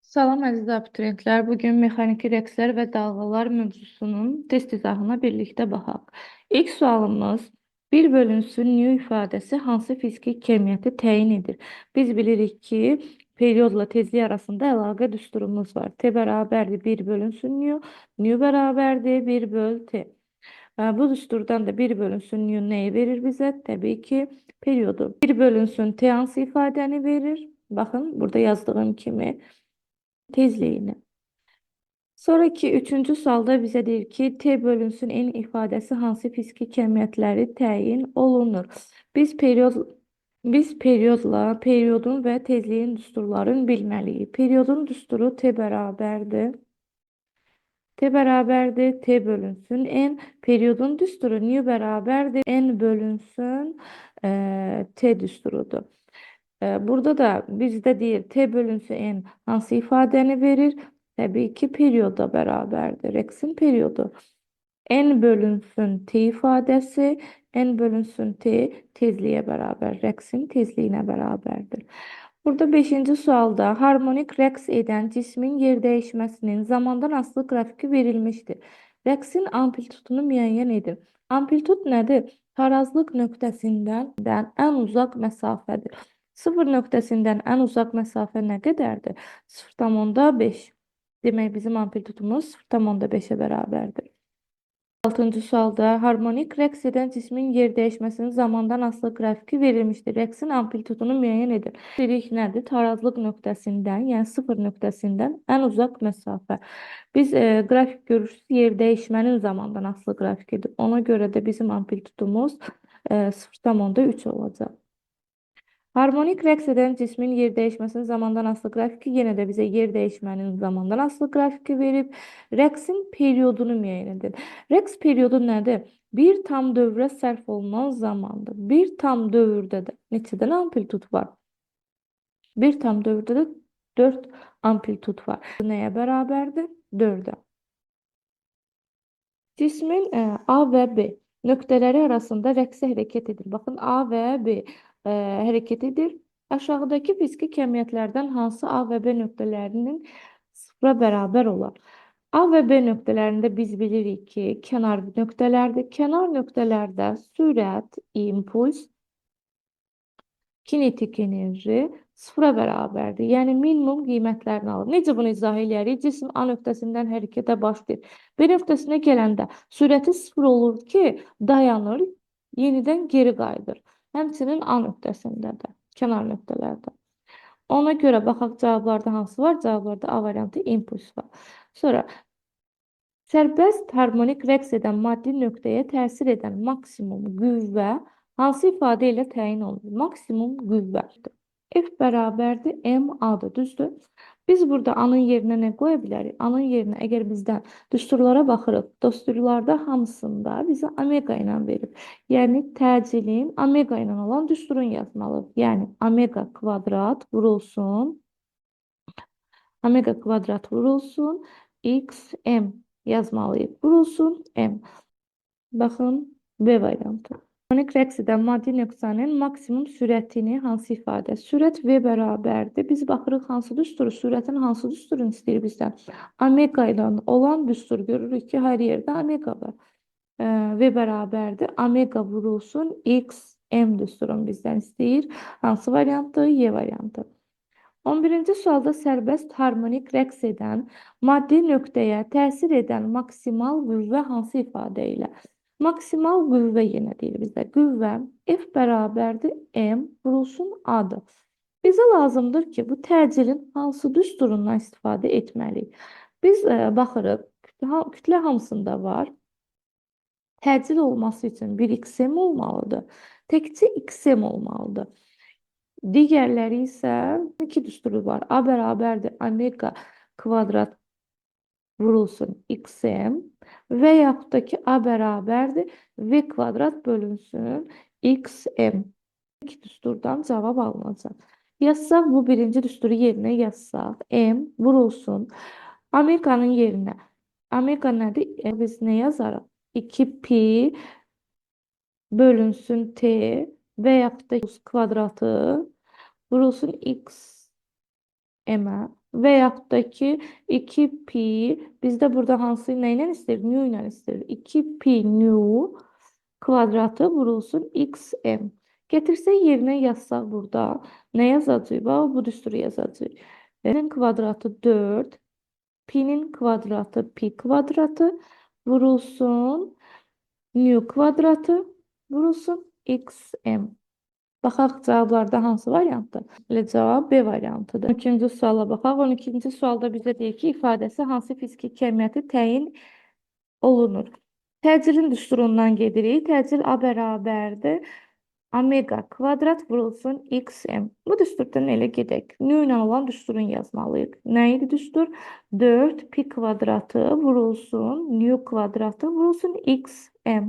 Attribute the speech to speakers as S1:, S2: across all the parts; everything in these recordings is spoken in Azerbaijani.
S1: Salam əziz abituriyentlər. Bugün mexaniki rəqslər və dalğalar mövzusunun test izahına birlikdə baxaq. İlk sualımız, bir bölünsün nü ifadəsi hansı fiziki keymiyyəti təyin edir? Biz bilirik ki, periodla tezlik arasında əlaqə düsturumuz var. T bərabərdir 1 bölünsün nü, nü bərabərdir 1 böl T. Bu düsturdan da 1 bölünsün nü nəyi verir bizə? Təbii ki, periodu. 1 bölünsün T hansı ifadəni verir? Baxın, burada yazdığım kimi tezliyini. Sonraki üçüncü sualda bize deyir ki, T bölünsün en ifadəsi hansı fiziki kəmiyyətləri təyin olunur. Biz periodla, periodun və tezliyin düsturlarını bilməliyik. Periodun düsturu T bərabərdir. T bərabərdir, T bölünsün n. Periodun düsturu nü bərabərdir, n bölünsün T düsturudur. Burada da bizde deyir T bölünsün n hansı ifadəni verir? Təbii ki, periyoda bərabərdir. Rəqsin periyodu. N bölünsün T ifadəsi, n bölünsün T tezliyə bərabər. Rəqsin tezliyinə bərabərdir. Burada 5-ci sualda harmonik rəqs edən cismin yer dəyişməsinin zamandan asılı qrafiki verilmişdir. Rəqsin amplitudunu müəyyən edin. Amplitud nədir? Tarazlıq nöqtəsindən ən uzaq məsafədir. 0 nöqtəsindən ən uzaq məsafə nə qədərdir? 0,5. Demək bizim amplitudumuz 0,5-ə bərabərdir. 6-cı sualda harmonik rəqs edən cismin yer dəyişməsinin zamandan asılı qrafiki verilmişdir. Rəqsin amplitudunu müəyyən edin. Dedik nədir? Tarazlıq nöqtəsindən, yəni 0 nöqtəsindən ən uzaq məsafə. Biz qrafik görürsüz, yer dəyişmənin zamandan asılı qrafikidir. Ona görə də bizim amplitudumuz 0,3 olacaq. Harmonik rəqs edən cismin yer dəyişməsinin zamandan asılı qrafiki yenə də bizə yer dəyişmənin zamandan asılı qrafiki verib. Rəqsin periodunu müəyyən edin. Rəqs periodu nədir? Bir tam dövrə sərf olunan zamandır. Bir tam dövrdə də neçə dənə amplitud var? Bir tam dövrdə də 4 amplitud var. Nəyə bərabərdir? 4-ə. Cismin A və B nöqtələri arasında rəqsi hərəkət edir. Baxın, A və B hərəkət edir. Aşağıdakı fiziki kəmiyyətlərdən hansı A və B nöqtələrinin sıfıra bərabər olar? A və B nöqtələrində biz bilirik ki, kənar nöqtələrdir. Kənar nöqtələrdə sürət, impuls, kinetik enerji sıfıra bərabərdir. Yəni minimum qiymətlərini alır. Necə bunu izah edirik? Cisim A nöqtəsindən hərəkətə başlayır. B nöqtəsinə gələndə sürəti sıfır olur ki, dayanır, yenidən geri qayıdır. Həmçinin A nöqtəsində də, kənar nöqtələrdə. Ona görə baxaq cavablarda hansı var? Cavablarda A variantı impuls var. Sonra sərbəst harmonik rəqs edən maddi nöqtəyə təsir edən maksimum qüvvə hansı ifadə ilə təyin olunur? Maksimum qüvvə. F bərabərdir MA-dır, düzdür? Biz burada A-nın yerinə nə qoya bilərik? A-nın yerinə əgər bizdən düsturlara baxırıq, düsturlarda hamısında bizə omega ilə verib. Yəni təcilin omega ilə olan düsturun yazmalıyıq. Yəni omega kvadrat vurulsun. Omega kvadrat vurulsun. XM yazmalıyıq. Vurulsun M. Baxın B variantı. Harmonik rəqs edən maddi nöqtənin maksimum sürətini hansı ifadə? Sürət V bərabərdir. Biz baxırıq hansı düsturu, sürətin hansı düsturunu istəyir bizdən? Omega ilə olan düstur görürük ki, hər yerdə omega var. V bərabərdir. Omega vurulsun XM düsturunu bizdən istəyir. Hansı variantı? Y variantı. 11-ci sualda sərbəst harmonik rəqs edən maddi nöqtəyə təsir edən maksimal qüvvə hansı ifadə ilə? Maksimal qüvvə yenə deyir bizdə. Qüvvə F bərabərdir M vurulsun A-dır. Bizə lazımdır ki, bu təcilin hansı düsturundan istifadə etməliyik? Biz baxırıq, kütlə hamısında var. Təcil olması üçün bir XM olmalıdır. Təkcə XM olmalıdır. Digərləri isə iki düsturu var. A bərabərdir omega kvadrat vurulsun XM və yaxud da ki A bərabərdir V kvadrat bölünsün XM. İki düsturdan cavab alınacaq. Yazsaq bu birinci düsturu yerinə yazsaq M vurulsun omeganın yerinə. Omega nədir? Biz nə yazarıq? 2pi bölünsün T və yaxud da kvadratı vurulsun X M-ə. Və yaxud da ki 2pi bizdə burada hansı ilə istəyir? Nu ilə istəyir. 2pi nu kvadratı vurulsun xm. Gətirsək yerinə yazsaq burada nə yazacağıq? Bax, bu düsturu yazacağıq. N'in kvadratı 4, pi'nin kvadratı pi kvadratı vurulsun nu kvadratı vurulsun xm. Baxaq cavablarda hansı variantdır? Elə cavab B variantıdır. 12-ci suala baxaq. 12-ci sualda bizə deyir ki, ifadəsi hansı fiziki kəmiyyəti təyin olunur? Təcilin düsturundan gedirik. Təcil A bərabərdir. Omega kvadrat vurulsun xm. Bu düsturdan elə gedək. Nu ilə olan düsturun yazmalıyıq. Nə idi düstur? 4 pi kvadratı vurulsun nu kvadratı vurulsun xm.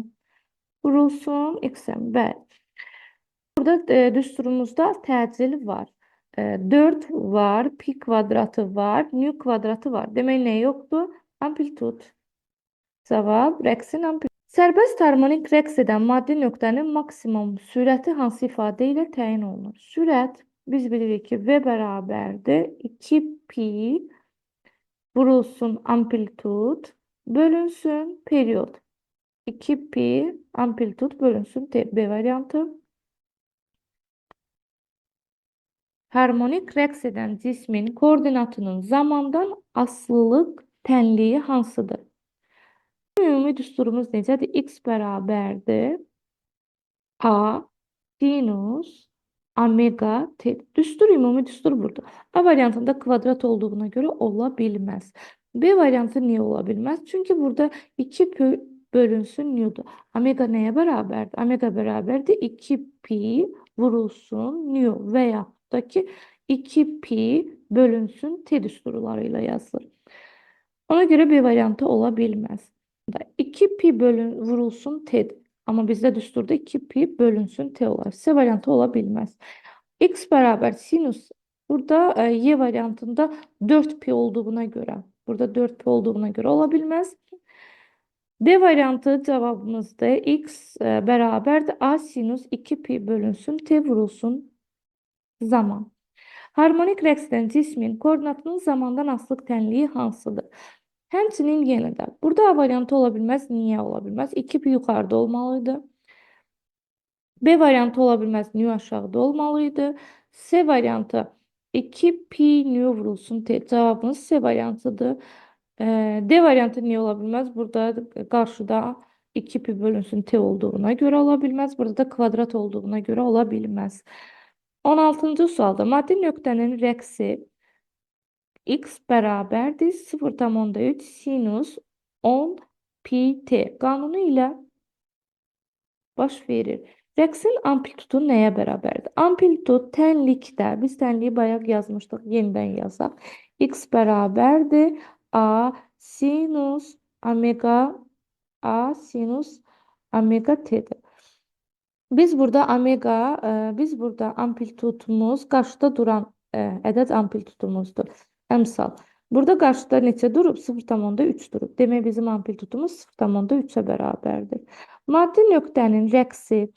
S1: Vurulsun xm. Bəli. Burada düsturumuzda təcil var. 4 var, pi kvadratı var, nu kvadratı var. Demək nə yoxdur? Amplitud. Cavab rəqsin amplitudu. Sərbəst harmonik rəqs edən maddi nöqtənin maksimum sürəti hansı ifadə ilə təyin olunur? Sürət biz bilirik ki, V bərabərdir 2 pi vurulsun amplitud bölünsün periyod. 2 pi amplitud bölünsün T. B variantı. Harmonik rəqs edən cismin koordinatının zamandan asılılıq tənliyi hansıdır? Ümumi düsturumuz necədir? X bərabərdir A sinus omega t. Düstur, ümumi düstur burada. A variantında kvadrat olduğuna görə ola bilməz. B variantı niyə ola bilməz? Çünki burada 2 pi bölünsün nu'dur. Omega nəyə bərabərdir? Omega bərabərdir 2 pi vurulsun nu və yaxud da ki 2 pi bölünsün t düsturları ilə yazılır. Ona görə B variantı ola bilməz. 2 pi vurulsun t. Amma bizdə düsturda 2 pi bölünsün t olar. C variantı ola bilməz. X bərabər sinus. Burada Y variantında 4 pi olduğuna görə. Burada 4 pi olduğuna görə ola bilməz. D variantı cavabımızda X bərabərdir A sinus 2 pi bölünsün t vurulsun zaman. Harmonik rəqs edən cismin koordinatının zamandan asılıq tənliyi hansıdır? Həmçinin yenə də burada A variantı ola bilməz. Niyə ola bilməz? 2 pi yuxarıda olmalıydı. B variantı ola bilməz. Nu aşağıda olmalıydı. C variantı 2 pi nu vurulsun t. Cavabımız C variantıdır. D variantı niyə ola bilməz? Burada qarşıda 2 pi bölünsün t olduğuna görə ola bilməz. Burada da kvadrat olduğuna görə ola bilməz. 16-cı sualda maddi nöqtənin rəqsi X bərabərdir 0,3 sinus 10 pi t qanunu ilə baş verir. Rəqsin amplitudu nəyə bərabərdir? Amplitud tənlikdə, biz tənliyi bayaq yazmışdıq, yenidən yazaq. X bərabərdir A sinus omega t'dir. Biz burada amplitudumuz qarşıda duran ədəd amplitudumuzdur. Əmsal. Burada qarşıda neçə durub? 0,3 durub. Demək bizim amplitudumuz 0,3-ə bərabərdir. Maddi nöqtənin rəqsi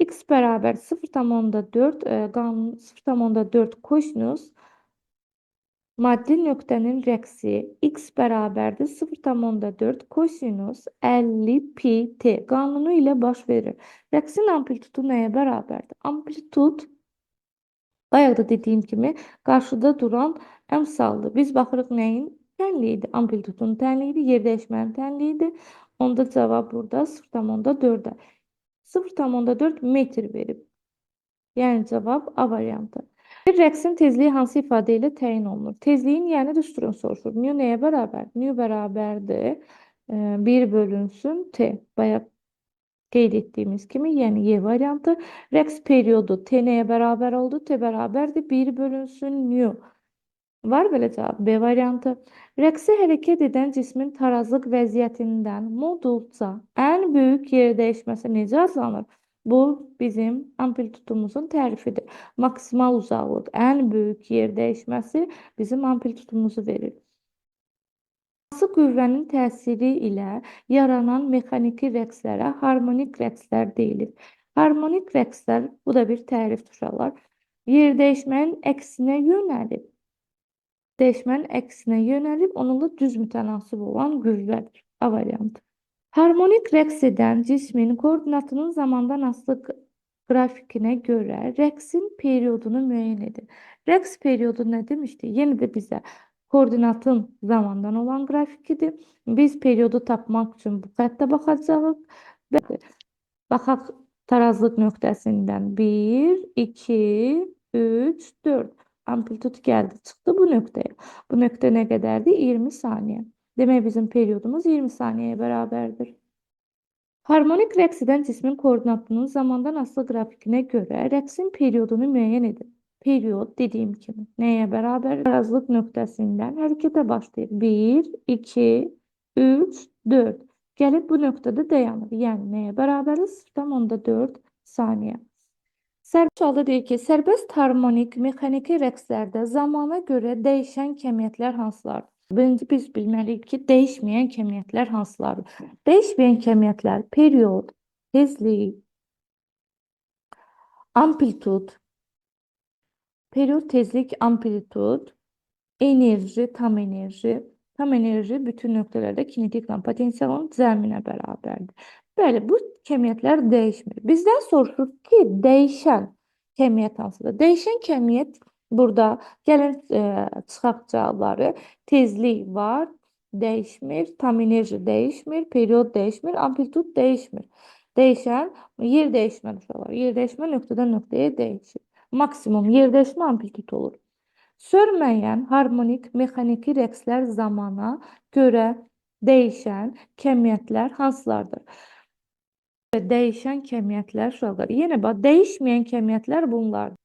S1: X bərabər 0,4 kosinus maddi nöqtənin rəqsi X bərabərdir 0,4 kosinus 50 pi t qanunu ilə baş verir. Rəqsin amplitudu nəyə bərabərdir? Amplitud bayaq da dediyim kimi qarşıda duran əmsaldır. Biz baxırıq nəyin tənliyidir? Amplitudun tənliyidir, yerdəyişmənin tənliyidir. Onda cavab burada 0,4-ə. 0,4 metr verib. Yəni cavab A variantı. Bir rəqsin tezliyi hansı ifadə ilə təyin olunur? Tezliyin yəni düsturun soruşur. Nu nəyə bərabər? Nu bərabərdir 1 bölünsün t. Bayaq qeyd etdiyimiz kimi, yəni Y variantı. Rəqs periyodu t nəyə bərabər oldu? T bərabərdir 1 bölünsün nu. Var belə cavab B variantı. Rəqsi hərəkət edən cismin tarazlıq vəziyyətindən modulca ən böyük yer dəyişməsi necə azalır? Bu bizim amplitudumuzun tərifidir. Maksimal uzaqlıq, ən böyük yer dəyişməsi bizim amplitudumuzu verir. Hansı qüvvənin təsiri ilə yaranan mexaniki rəqslərə harmonik rəqslər deyilir? Harmonik rəqslər, bu da bir tərif uşaqlar, yer dəyişmənin əksinə yönəlib Değişmenin əksinə yönəlib onunla düz mütənasib olan qüvvədir. A variantı. Harmonik rəqs edən cismin koordinatının zamandan asılı qrafikinə görə rəqsin periodunu müəyyən edin. Rəqs periyodu nə demişdi? Yenə də bizə koordinatın zamandan olan qrafikidir. Biz periyodu tapmaq üçün bu xəttə baxacağıq. Baxaq tarazlıq nöqtəsindən 1, 2, 3, 4. Amplitud gəldi, çıxdı bu nöqtəyə. Bu nöqtə nə qədərdir? 20 saniyə. Demək bizim periyodumuz 20 saniyəyə bərabərdir. Harmonik rəqs edən cismin koordinatının zamandan asılı qrafikinə görə rəqsin periyodunu müəyyən edin. Periyod dediyim kimi nəyə bərabər? Tarazlıq nöqtəsindən hərəkətə başlayır. 1, 2, 3, 4. Gəlib bu nöqtədə dayanır. Yəni nəyə bərabərdir? 0,4 saniyə. Sərbəst halda deyir ki, sərbəst harmonik mexaniki rəqslərdə zamana görə dəyişən kəmiyyətlər hansılardır? Birinci biz bilməliyik ki, dəyişməyən kəmiyyətlər hansılardır? Dəyişməyən kəmiyyətlər periyod, tezlik, amplitud, periyod, tezlik, amplitud, enerji, tam enerji bütün nöqtələrdə kinetiklə potensialın cəminə bərabərdir. Bəli, bu kəmiyyətlər dəyişmir. Bizdən soruşur ki, dəyişən kəmiyyət hansıdır? Dəyişən kəmiyyət burada gəlin çıxaq cavabları. Tezlik var, dəyişmir, tam enerji dəyişmir, periyod dəyişmir, amplitud dəyişmir. Dəyişən yer dəyişmə olar. Yer dəyişmə nöqtədən nöqtəyə dəyişir. Maksimum yer dəyişmə amplitud olur. Sönməyən harmonik mexaniki rəqslər zamana görə dəyişən kəmiyyətlər hansılardır? Dəyişən kəmiyyətlər uşaqlar. Yenə bax, dəyişməyən kəmiyyətlər bunlardır.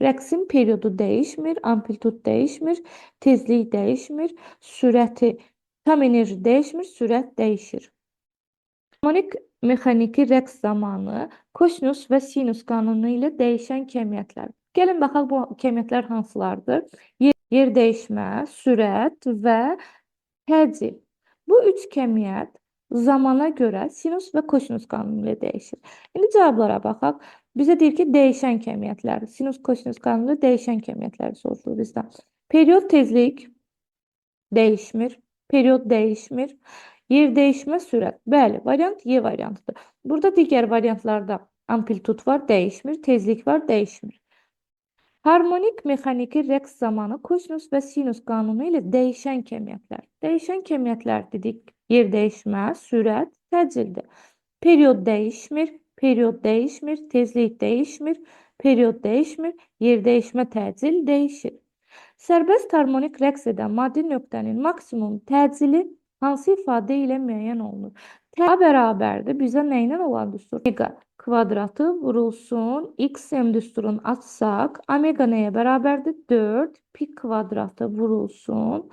S1: Rəqsin periyodu dəyişmir, amplitud dəyişmir, tezlik dəyişmir, sürəti, tam enerji dəyişmir, sürət dəyişir. Harmonik mexaniki rəqs zamanı kosinus və sinus qanunu ilə dəyişən kəmiyyətlər. Gəlin baxaq bu kəmiyyətlər hansılardır? Yer dəyişmə, sürət və təcil. Bu üç kəmiyyət zamana görə sinus və kosinus qanunu ilə dəyişir. İndi cavablara baxaq. Bizə deyir ki, dəyişən kəmiyyətlər, sinus, kosinus qanunu ilə dəyişən kəmiyyətləri soruşur bizdən. Periyod, tezlik dəyişmir, periyod dəyişmir. Yer dəyişmə, sürət. Bəli, variant Y variantıdır. Burada digər variantlarda amplitud var, dəyişmir, tezlik var, dəyişmir. Harmonik mexaniki rəqs zamanı kosinus və sinus qanunu ilə dəyişən kəmiyyətlər. Dəyişən kəmiyyətlər dedik, yer dəyişmə, sürət, təcildir. Periyod dəyişmir, tezlik dəyişmir, periyod dəyişmir, yer dəyişmə, təcil dəyişir. Sərbəst harmonik rəqs edən maddi nöqtənin maksimum təcili hansı ifadə ilə müəyyən olunur? A bərabərdir. Bizə nə ilə olan düstur? Omega kvadratı vurulsun. XM düsturunu açsaq, omega nəyə bərabərdir? 4 pi kvadratı vurulsun.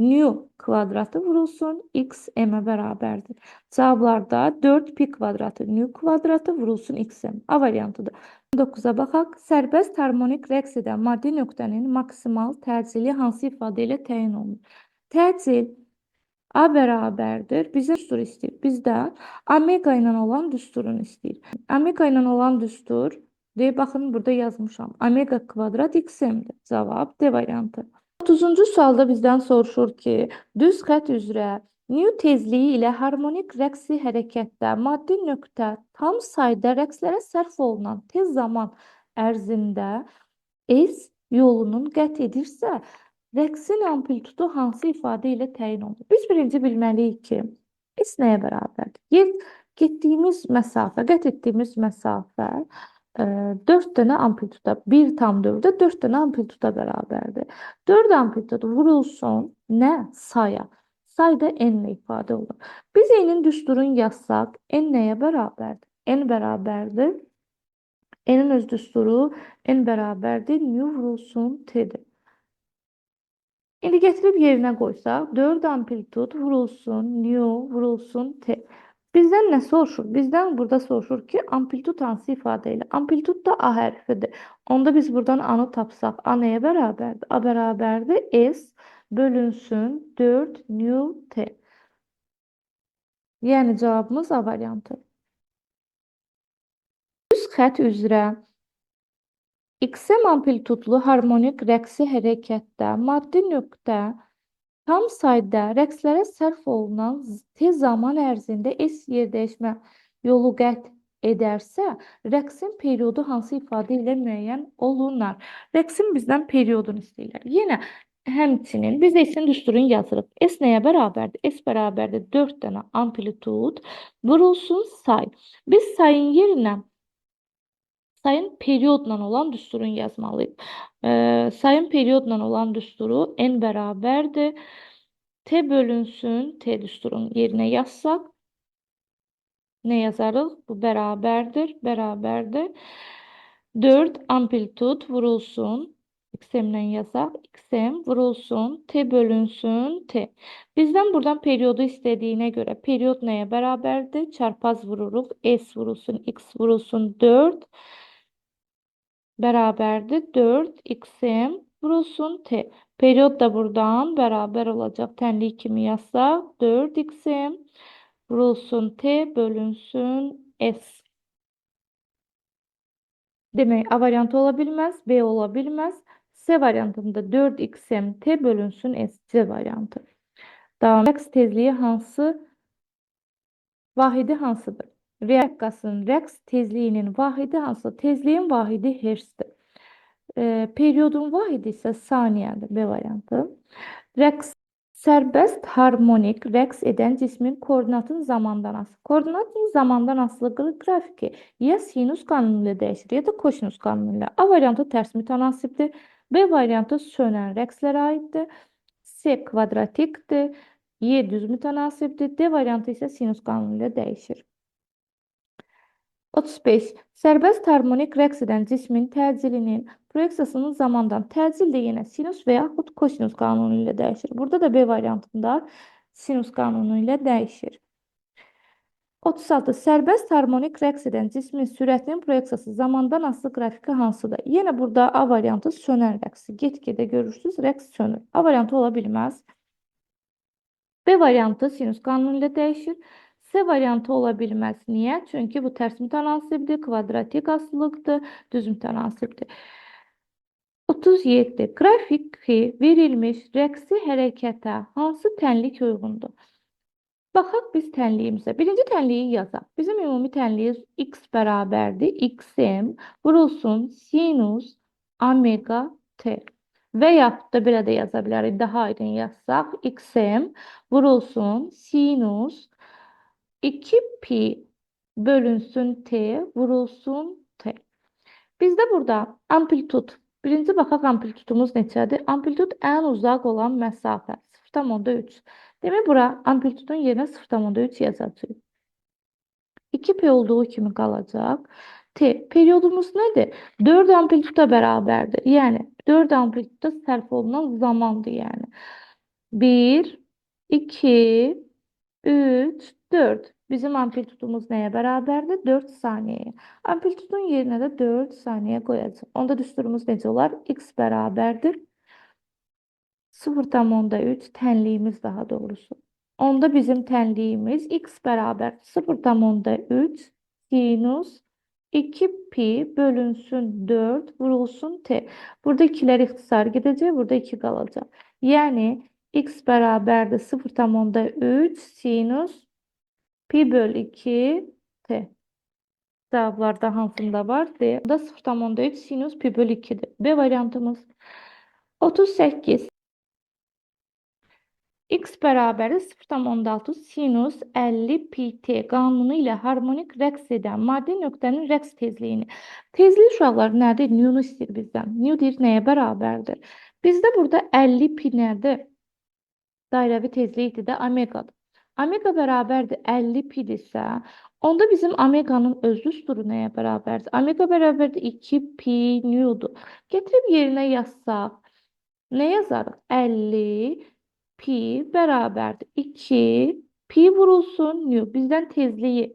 S1: Nu kvadratı vurulsun. XM-ə bərabərdir. Cavablarda 4 pi kvadratı, nu kvadratı vurulsun XM. A variantıdır. 9-a baxaq. Sərbəst harmonik rəqs edən maddi nöqtənin maksimal təcili hansı ifadə ilə təyin olunur? Təcil A bərabərdir. Bizə düstur istəyir. Bizdən omega ilə olan düsturunu istəyir. Omega ilə olan düstur, baxın burada yazmışam. Omega kvadrat xm-dir. Cavab D variantı. 30-cu sualda bizdən soruşur ki, düz xətt üzrə nu tezliyi ilə harmonik rəqsi hərəkətdə maddi nöqtə tam sayda rəqslərə sərf olunan tez zaman ərzində S yolunun qət edirsə, rəqsin amplitudu hansı ifadə ilə təyin olunur? Biz birinci bilməliyik ki, S nəyə bərabərdir? Getdiyimiz məsafə, qət etdiyimiz məsafə 4 dənə amplituda, 1,4-də 4 dənə amplituda bərabərdir. 4 amplituda vurulsun nə? Saya. Sayda n ifadə olur. Biz n-in düsturunu yazsaq, n nəyə bərabərdir? N bərabərdir. N-in öz düsturu n bərabərdir. Nu vurulsun t-dir. İndi getirib yerinə qoysaq, 4 amplitud vurulsun, nu vurulsun, t. Bizdən nə soruşur? Bizdən burada soruşur ki, amplitud hansı ifadə ilə? Amplitud da A hərfidir. Onda biz buradan A-nı tapsaq, A nəyə bərabərdir? A bərabərdir S bölünsün 4 nu t. Yəni cavabımız A variantı. Düz xətt üzrə XM amplitudlu harmonik rəqsi hərəkətdə maddi nöqtə tam sayda rəqslərə sərf olunan tez zaman ərzində S yerdəyişmə yolu qət edərsə, rəqsin periodu hansı ifadə ilə müəyyən olunar? Rəqsin bizdən periodunu istəyirlər. Yenə həmçinin biz S-in düsturunu yazırıq. S nəyə bərabərdir? S bərabərdir 4 dənə amplitud vurulsun say. Biz sayın yerinə sayın periyodla olan düsturun yazmalıyıq. Sayın periyodla olan düsturu n bərabərdir. T bölünsün T düsturun yerinə yazsaq nə yazarıq? Bu bərabərdir. Bərabərdir. 4 amplitud vurulsun. XM-lə yazaq. XM vurulsun. T bölünsün T. Bizdən buradan periyodu istədiyinə görə periyod nəyə bərabərdir? Çarpaz vururuq. S vurulsun. X vurulsun 4. Bərabərdir 4xm vurulsun t. Periyod da buradan bərabər olacaq. Tənlik kimi yazsaq 4xm vurulsun t bölünsün s. Demək, A variantı ola bilməz, B ola bilməz. C variantında 4xm t bölünsün s. C variantı. Davam. Rəqs tezliyi hansı? Vahidi hansıdır? Rəqqasının rəqs tezliyinin vahidi hansı? Tezliyin vahidi hertzdir. Periyodun vahidi isə saniyədir. B variantı. Rəqs sərbəst harmonik rəqs edən cismin koordinatın zamandan asılı. Koordinatın zamandan asılı qrafiki ya sinus qanunu ilə dəyişir, ya da kosinus qanunu ilə. A variantı tərs mütənasibdir. B variantı sönən rəqslərə aiddir. C kvadratikdir. Y düz mütənasibdir. D variantı isə sinus qanunu ilə dəyişir. 35. Sərbəst harmonik rəqs edən cismin təcilinin proyeksiyasının zamandan təcil də yenə sinus və yaxud kosinus qanunu ilə dəyişir. Burada da B variantında sinus qanunu ilə dəyişir. 36. Sərbəst harmonik rəqs edən cismin sürətinin proyeksiyası zamandan asılı qrafiki hansıdır? Yenə burada A variantı sönən rəqsi. Get-gedə görürsünüz, rəqs sönür. A variantı ola bilməz. B variantı sinus qanunu ilə dəyişir. C variantı ola bilməz. Niyə? Çünki bu tərs mütənasibdir, kvadratik asılıqdır, düz mütənasibdir. 37. Qrafiki verilmiş rəqsi hərəkətə hansı tənlik uyğundur? Baxaq biz tənliyimizə. Birinci tənliyi yazaq. Bizim ümumi tənliyimiz x bərabərdir. XM vurulsun sinus omega t. Və yaxud da belə də yaza bilərik. Daha aydın yazsaq. XM vurulsun sinus 2pi bölünsün t vurulsun t. Bizdə burada amplitud. Birinci baxaq amplitudumuz neçədir? Amplitud ən uzaq olan məsafə. 0,3. Demək, bura amplitudun yerinə 0,3 yazacağıq. 2pi olduğu kimi qalacaq. T. Periyodumuz nədir? 4 amplituda bərabərdir. Yəni, 4 amplituda sərf olunan zamandır. Yəni, 1, 2, 3, 4. Bizim amplitudumuz nəyə bərabərdir? 4 saniyəyə. Amplitudun yerinə də 4 saniyə qoyacaq. Onda düsturumuz necə olar? X bərabərdir. 0,3 tənliyimiz daha doğrusu. Onda bizim tənliyimiz x bərabər 0,3 sinus 2pi bölünsün 4 vurulsun t. Burada 2'lər ixtisar gedəcək, burada 2 qalacaq. Yəni x bərabərdir 0,3 sinus pi böl 2 t. Cavablarda hansında var? D. Burada 0,3 sinus pi böl 2'dir. B variantımız. 38. X bərabər 0,6 sinus 50 pi t qanunu ilə harmonik rəqs edən maddi nöqtənin rəqs tezliyini. Tezlik uşaqlar nədir? New'nu istəyir bizdən. New deyir nəyə bərabərdir? Bizdə burada 50 pi nədir? Dairəvi tezlikdir də omeqadır. Omega bərabərdir 50 pidirsə, onda bizim omeqanın öz düsturu nəyə bərabərdir? Omega bərabərdir 2 pi new'dur. Getirib yerinə yazsaq, nə yazarıq? 50 pi bərabərdir 2 pi vurulsun new. Bizdən tezliyi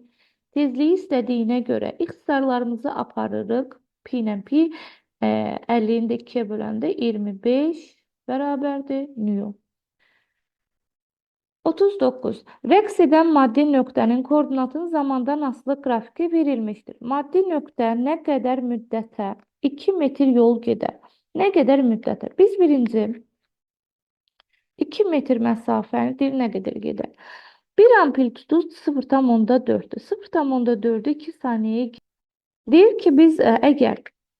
S1: istədiyinə görə ixtisarlarımızı aparırıq. Pi ilə pi 50'ni də 2'yə böləndə 25 bərabərdir new. 39. Rəqs edən maddi nöqtənin koordinatının zamandan asılı qrafiki verilmişdir. Maddi nöqtə nə qədər müddətə 2 metr yol gedər? Nə qədər müddətə? Biz birinci 2 metr məsafəni nə qədər gedər? Bir amplitudu 0,4-dür. 0,4-ü 2 saniyəyə deyir ki, biz əgər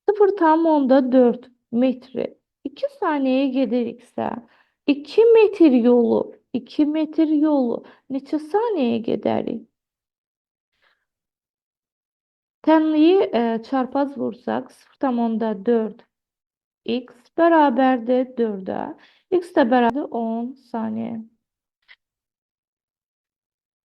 S1: 0,4 metri 2 saniyəyə gediriksə, 2 metr yolu neçə saniyəyə gedərik? Tənliyi çarpaz vursaq 0,4 x bərabərdir 4-ə. X də bərabərdir 10 saniyə.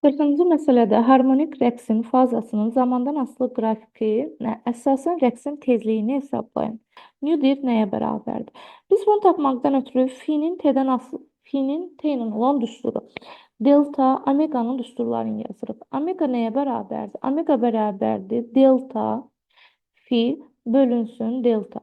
S1: 40-cı məsələdə harmonik rəqsin fazasının zamandan asılı qrafikinə əsasən rəqsin tezliyini hesablayın. Nyu deyir nəyə bərabərdir? Biz bunu tapmaqdan ötürü finin T ilə olan düsturu, delta, omeqanın düsturlarını yazırıq. Omega nəyə bərabərdir? Omega bərabərdir delta fi bölünsün delta.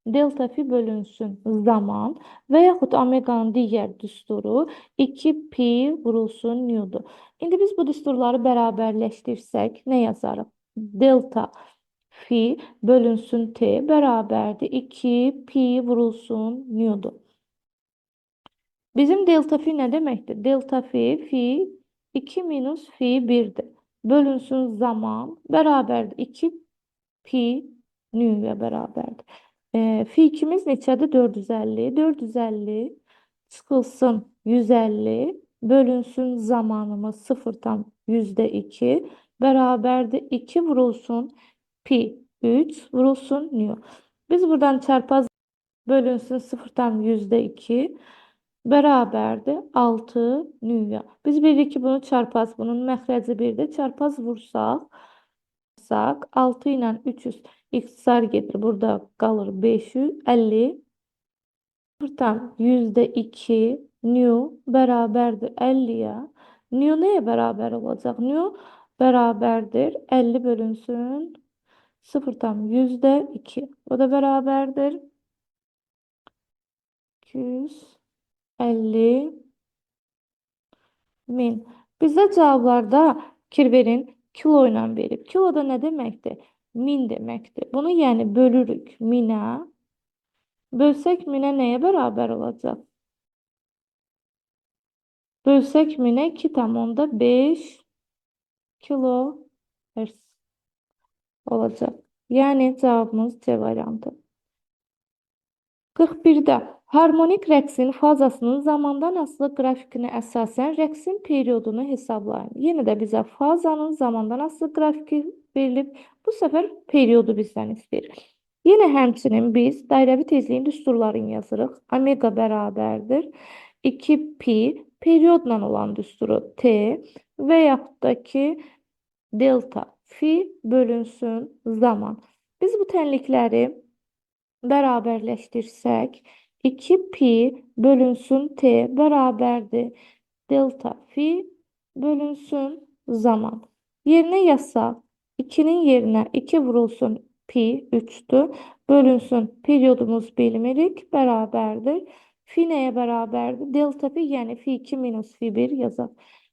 S1: Delta fi bölünsün zaman və yaxud omeqanın digər düsturu 2 pi vurulsun newdur. İndi biz bu düsturları bərabərləşdirsək nə yazarıq? Delta fi bölünsün t bərabərdir 2 pi vurulsun newdur. Bizim delta fi nə deməkdir? Delta fi 2 minus fi 1'dir. Bölünsün zaman bərabərdir 2 pi new'ya bərabərdir. Fi 2'miz neçədir? 450. 450 çıxılsın 150 bölünsün zamanımız 0,2 bərabərdir 2 vurulsun pi 3 vurulsun new. Biz buradan çarpaz bölünsün 0,2 bərabərdir 6 new'ya. Biz bilirik ki, bunu çarpaz, bunun məxrəci 1'dir. Çarpaz vursaq 6 ilə 300 ixtisar gedir. Burada qalır 550. 0,2 new bərabərdir 50'ya. New nəyə bərabər olacaq? New bərabərdir 50 bölünsün 0,2. O da bərabərdir 250 min. Bizdə cavablarda fikir verin, kilo ilə verib. Kilo da nə deməkdir? Min deməkdir. Bunu yəni bölürük minə. Bölsək minə nəyə bərabər olacaq? Bölsək minə 2,5 kilo hertz olacaq. Yəni cavabımız C variantı. 41'də harmonik rəqsin fazasının zamandan asılı qrafikinə əsasən rəqsin periodunu hesablayın. Yenə də bizə fazanın zamandan asılı qrafiki verilib. Bu səfər periodu bizdən istəyir. Yenə həmçinin biz dairəvi tezliyin düsturlarını yazırıq. Omega bərabərdir 2 pi periodla olan düsturu t və yaxud da ki delta fi bölünsün zaman. Biz bu tənlikləri bərabərləşdirsək 2 pi bölünsün t bərabərdir delta fi bölünsün zaman. Yerinə yazsaq 2'nin yerinə 2 vurulsun pi 3'tür. Bölünsün periodumuz bilmirik bərabərdir. Fi nəyə bərabərdir? Delta fi yəni fi 2 minus fi 1 yazaq.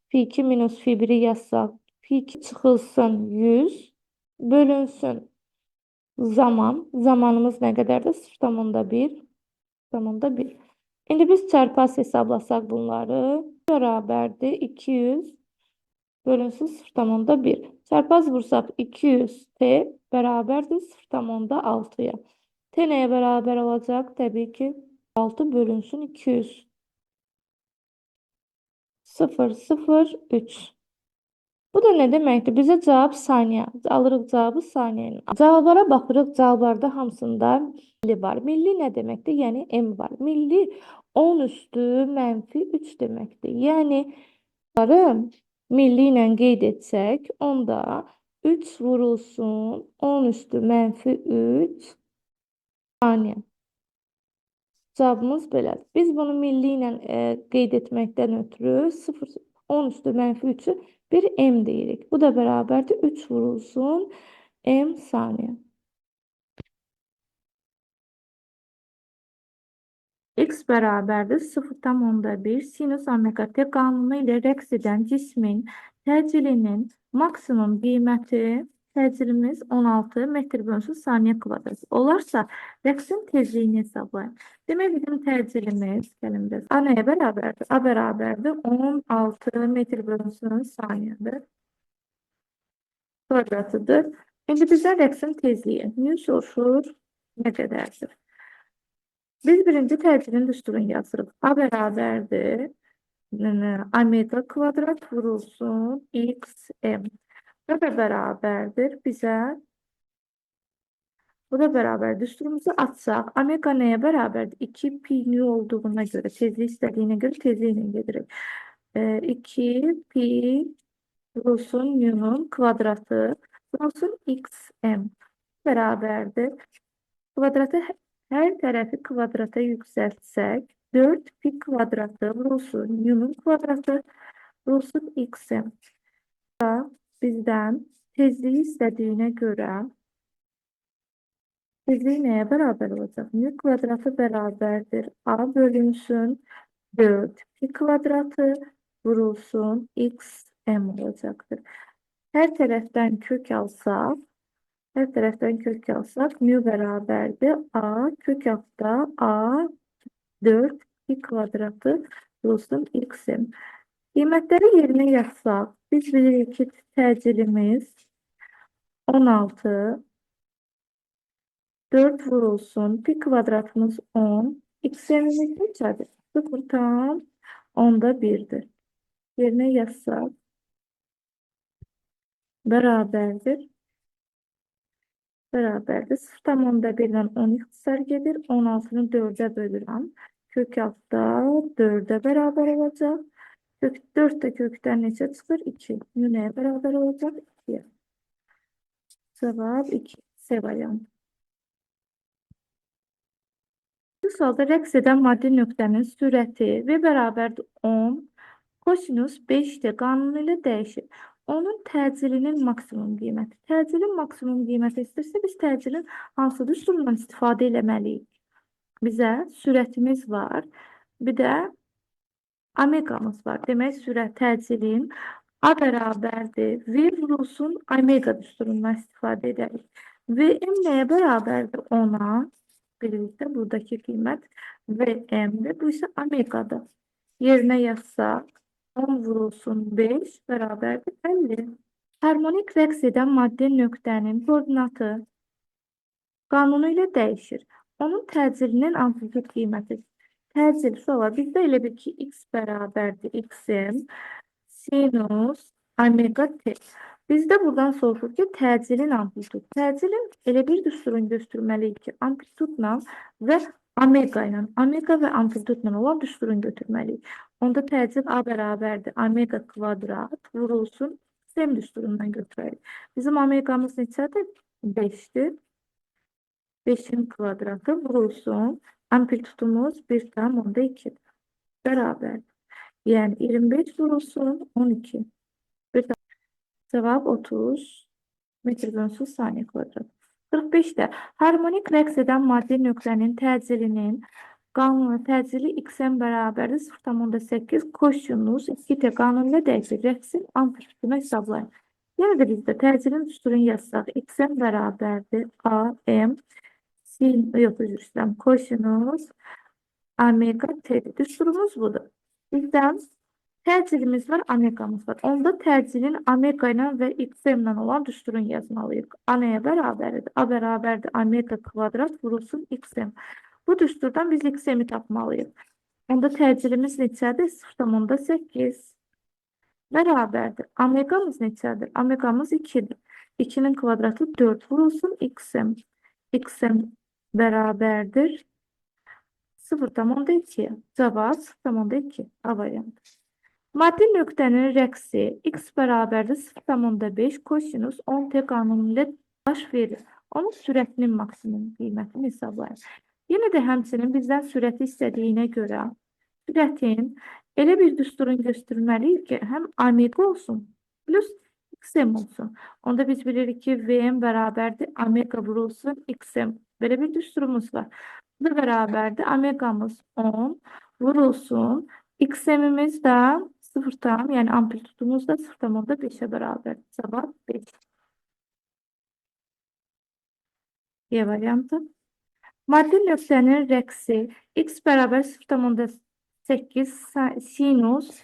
S1: Fi 2 minus fi 1'i yazsaq fi 2 çıxılsın 100 bölünsün zaman. Zamanımız nə qədərdir? 0,1. 0,1. İndi biz çarpaz hesablasaq bunları bərabərdir 200 bölünsün 0,1. Çarpaz vursaq 200 t bərabərdir 0,6'ya. T nəyə bərabər olacaq? Təbii ki 6 bölünsün 200. 0,03. Bu da nə deməkdir? Bizə cavab saniyə. Alırıq cavabı saniyənin. Cavablara baxırıq. Cavablarda hamısında milli var. Milli nə deməkdir? Yəni M var. Milli 10 üstü mənfi 3 deməkdir. Yəni milli ilə qeyd etsək, onda 3 vurulsun 10 üstü mənfi 3 saniyə. Cavabımız belədir. Biz bunu milli ilə qeyd etməkdən ötürü 10 üstü mənfi 3'ü bir M deyirik. Bu da bərabərdir 3 vurulsun M saniyə. X bərabərdir 0,1 sinüs omega t qanunu ilə rəqs edən cismin təcilinin maksimum qiyməti təcilimiz 16 metr bölünsün saniyə kvadrat. Olarsa rəqsin tezliyini hesablayın. Demək bizim təcilimiz gəlin A nəyə bərabərdir? A bərabərdir 16 metr bölünsün saniyədir. Kvadratıdır. İndi bizdən rəqsin tezliyi. Nə soruşur? Nə qədərdir? Biz birinci təcilin düsturunu yazırıq. A bərabərdir omega kvadrat vurulsun xm. Bu da bərabərdir bizə. Bu da bərabər. Düsturumuzu açsaq, omega nəyə bərabərdir? 2 pi nu olduğuna görə, tezlik istədiyinə görə tezliklə gedirik. 2 pi vurulsun nu'nun kvadratı vurulsun xm bərabərdir. Kvadratı hər tərəfi kvadrata yüksəltsək, 4 pi kvadratı vurulsun nu'nun kvadratı vurulsun xm. Bizdən tezliyi istədiyinə görə tezliyi nəyə bərabər olacaq? Nu kvadratı bərabərdir. A bölünsün 4 pi kvadratı vurulsun xm olacaqdır. Hər tərəfdən kök alsaq, nu bərabərdir. A kök altda A 4 pi kvadratı vurulsun xm. Qiymətləri yerinə yazsaq, biz bilirik ki, təcilimiz 16, 4 vurulsun, pi kvadratımız 10, x'imiz neçədir? 0,1'dir. Yerinə yazsaq, bərabərdir. 0,1'dən 10 ixtisar gedir. 16'nı 4'ə bölürəm. Kök altda 4'ə bərabər olacaq. 4 də kökdən neçə çıxır? 2. Nu nəyə bərabər olacaq? 2'yə. Cavab 2. C variantı. Bu sualda rəqs edən maddi nöqtənin sürəti V bərabərdir 10, kosinus 5'dir qanunu ilə dəyişir. Onun təcilinin maksimum qiyməti. Təcilin maksimum qiyməti istərsə, biz təcilin hansı düsturundan istifadə eləməliyik? Bizə sürətimiz var, bir də omegamız var. Demək, sürət təcilin A bərabərdir. V vurulsun omega düsturundan istifadə edərik. Vm nəyə bərabərdir? 10'a. Birlikdə buradakı qiymət Vm'dir. Bu isə omegadır. Yerinə yazsaq 10 vurulsun 5 bərabərdir 50. Harmonik rəqs edən maddi nöqtənin koordinatı qanunu ilə dəyişir. Onun təcilinin amplitude qiyməti. Təcil suala bizdə elə bir ki, x bərabərdir xm sinus omega t. Bizdə buradan soruşur ki, təcilin amplitude. Təcilin elə bir düsturunu göstərməliyik ki, amplitudla və omega ilə, omega və amplitudla olan düsturunu götürməliyik. Onda təcil A bərabərdir omega kvadrat vurulsun xm düsturundan götürərik. Bizim omegamız neçədir? 5'dir. 5'in kvadratı vurulsun. Amplitudumuz 1,2'dir. Bərabərdir. Yəni 25 vurulsun 12. Cevap 30 metr bölünsün saniye kvadrat. 45'də harmonik rəqs edən maddi nöqtənin təcilinin qanunu təcili xm bərabərdir 0,8 kosinus 2t qanunu ilə dəyişir. Rəqsin amplitudunu hesablayın. Yəni də bizdə təcilin düsturunu yazsaq xm bərabərdir am sin kosinus omega t. Düsturumuz budur. Bizdən təcilimiz var, omegamız var. Onda təcilin omega ilə və xm ilə olan düsturunu yazmalıyıq. A nəyə bərabərdir? A bərabərdir omega kvadrat vurulsun xm. Bu düsturdan biz xm'i tapmalıyıq. Onda təcilimiz neçədir? 0,8 bərabərdir. Omegamız neçədir? Omegamız 2'dir. 2'nin kvadratı 4 vurulsun xm. Xm bərabərdir 0,2. Cavab 0,2. A variantı. Maddi nöqtənin rəqsi x bərabərdir 0,5 kosinus 10t qanunu ilə baş verir. Onun sürətinin maksimum qiymətini hesablayın. Yenə də həmçinin bizdən sürəti istədiyinə görə sürətin elə bir düsturunu göstərməliyik ki, həm omega olsun, plus xm olsun. Onda biz bilirik ki, Vm bərabərdir omega vurulsun xm. Böyle bir düsturumuz var. Bu da beraberdir. Omegamız 10 vurulsun. XM'imiz de 0 tam, yani amplitudumuz da 0,5'e beraber. Cevap 5. E variantı. Maddi nöqtənin rəqsi x bərabər 0,8 sinus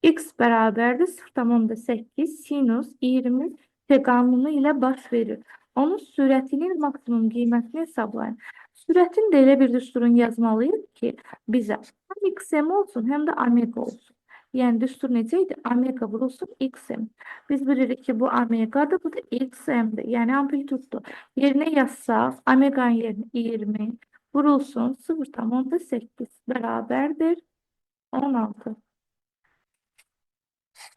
S1: x bərabərdir 0,8 sinus 20 təqanunu ilə baş verir. Onun sürətinin maksimum qiymətini hesablayın. Sürətin də elə bir düsturun yazmalıyıq ki, bizə həm xm olsun, həm də omega olsun. Yəni düstur necə idi? Omega vurulsun xm. Biz bilirik ki, bu omegadır, bu da xm'dir. Yəni amplituddur. Yerine yazsaq, omeganın yerine 20 vurulsun 0,8 beraberdir 16.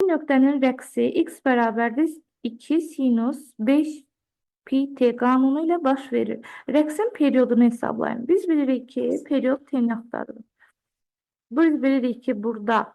S1: Bu noktanın rəqsi x bərabərdir 2 sinus 5 pi t qanunu ilə baş verir. Rəqsin periyodunu hesablayın. Biz bilirik ki, periyod t-ni axtarırıq. Biz bilirik ki, burada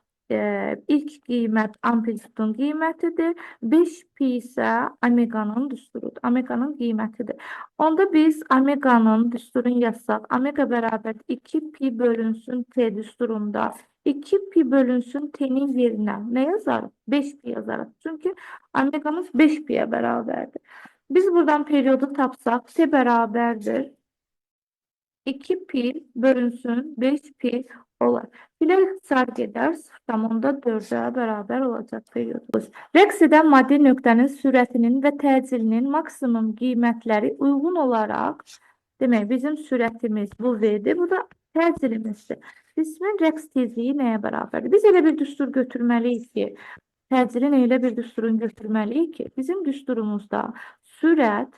S1: ilk qiymət amplitudun qiymətidir. 5 pi isə omeganın düsturudur. Omeganın qiymətidir. Onda biz omeganın düsturunu yazsaq, omega bərabər 2 pi bölünsün t düsturunda 2 pi bölünsün t'nin yerinə nə yazarıq? 5 pi yazarıq. Çünki omegamız 5 pi'ye bərabərdir. Biz buradan periyodu tapsaq, t bərabərdir 2 pi bölünsün 5 pi olar. Bilə ixtisar gedər 0,4'e beraber olacak periyodumuz. Rəqs edən maddi nöqtənin sürətinin və təcilinin maksimum qiymətləri uyğun olaraq, demək bizim sürətimiz bu V'dir, bu da təcilimizdir. Cismin rəqs tezliyi nəyə bərabərdir? Biz elə bir düstur götürməliyik ki, təcilin elə bir düsturun götürməliyik ki, bizim düsturumuzda sürət